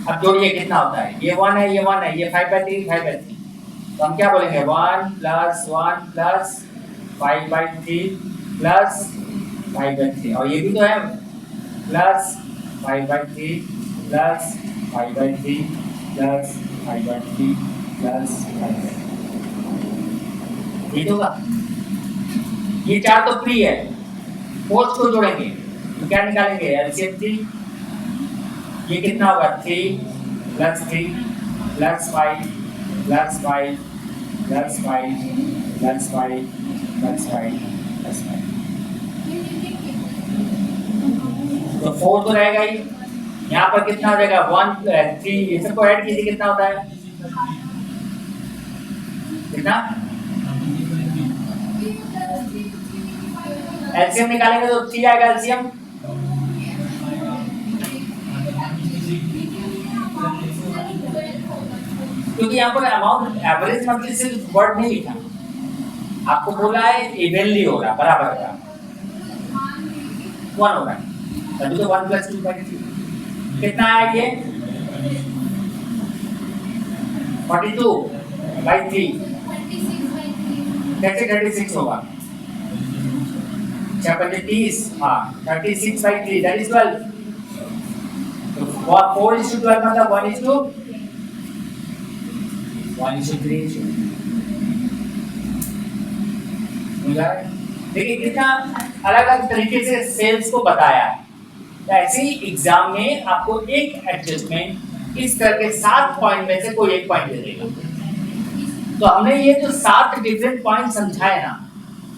A: अब जोड़िए कितना होता है? ये 1 है, ये 1 है, ये 5/3, 5/3। तो हम क्या बोलेंगे? 1 प्लस 1 प्लस 5/3 प्लस 5/3, और ये भी तो है प्लस 5/3 प्लस 5/3 प्लस 5/3 प्लस 5/3। ये होगा। ये 4 तो फ्री है, फोर्थ को जोड़ेंगे तो क्या निकालेंगे? एलसीएम 3। ये कितना होगा? 3 plus 3 plus 5 plus 5 plus 5 plus 5 plus 5 plus 5। तो 4 तो रहेगा ही। यहाँ पर कितना हो जाएगा? 1 3, ये सबको ऐड कीजिए, कितना होता है? कितना? एलसीएम निकालेंगे तो 3 आएगा एलसीएम। क्योंकि यहाँ पर अमाउंट एवरेज मंथली से वर्ड नहीं लिखा, आपको बोला है इवनली हो रहा, बराबर का 1 हो रहा है, तभी तो 1 प्लस 2/3 कितना आया? ये 42/3। कैसे 36 होगा? 30, हाँ 36/3 दैट इज 12। तो 4:12 मतलब 1:3। देखिए कितना अलग अलग तरीके से सेल्स को बताया है। ऐसे ही एग्जाम में आपको एक एडजस्टमेंट इस तरह के 7 पॉइंट में से कोई एक पॉइंट दे देगा। तो हमने ये जो 7 डिफरेंट पॉइंट समझाए ना,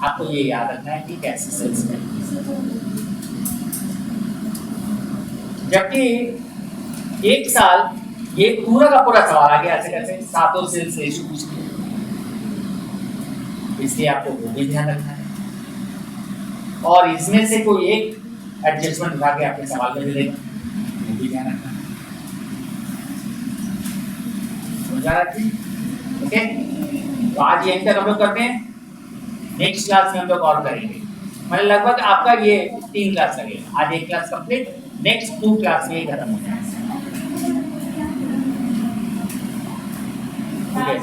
A: आपको ये याद रखना है कि कैसे सेल्स में, जबकि एक साल ये पूरा का पूरा सवाल आ गया ऐसे कैसे 7 सेल्स रेशियो पूछते हैं, इसलिए आपको वो भी ध्यान रखना है और इसमें से कोई एक एडजस्टमेंट उठा के आपके सवाल में दे देगा, वो भी ध्यान रखना है। समझा रहा थी? ओके, तो आज यहीं तक हम लोग करते हैं। नेक्स्ट क्लास में हम लोग और करेंगे, मतलब लगभग आपका ये 3 क्लास लगेगा। आज 1 क्लास कंप्लीट, नेक्स्ट 2 क्लास में ही खत्म हो जाएगा। ठीक है।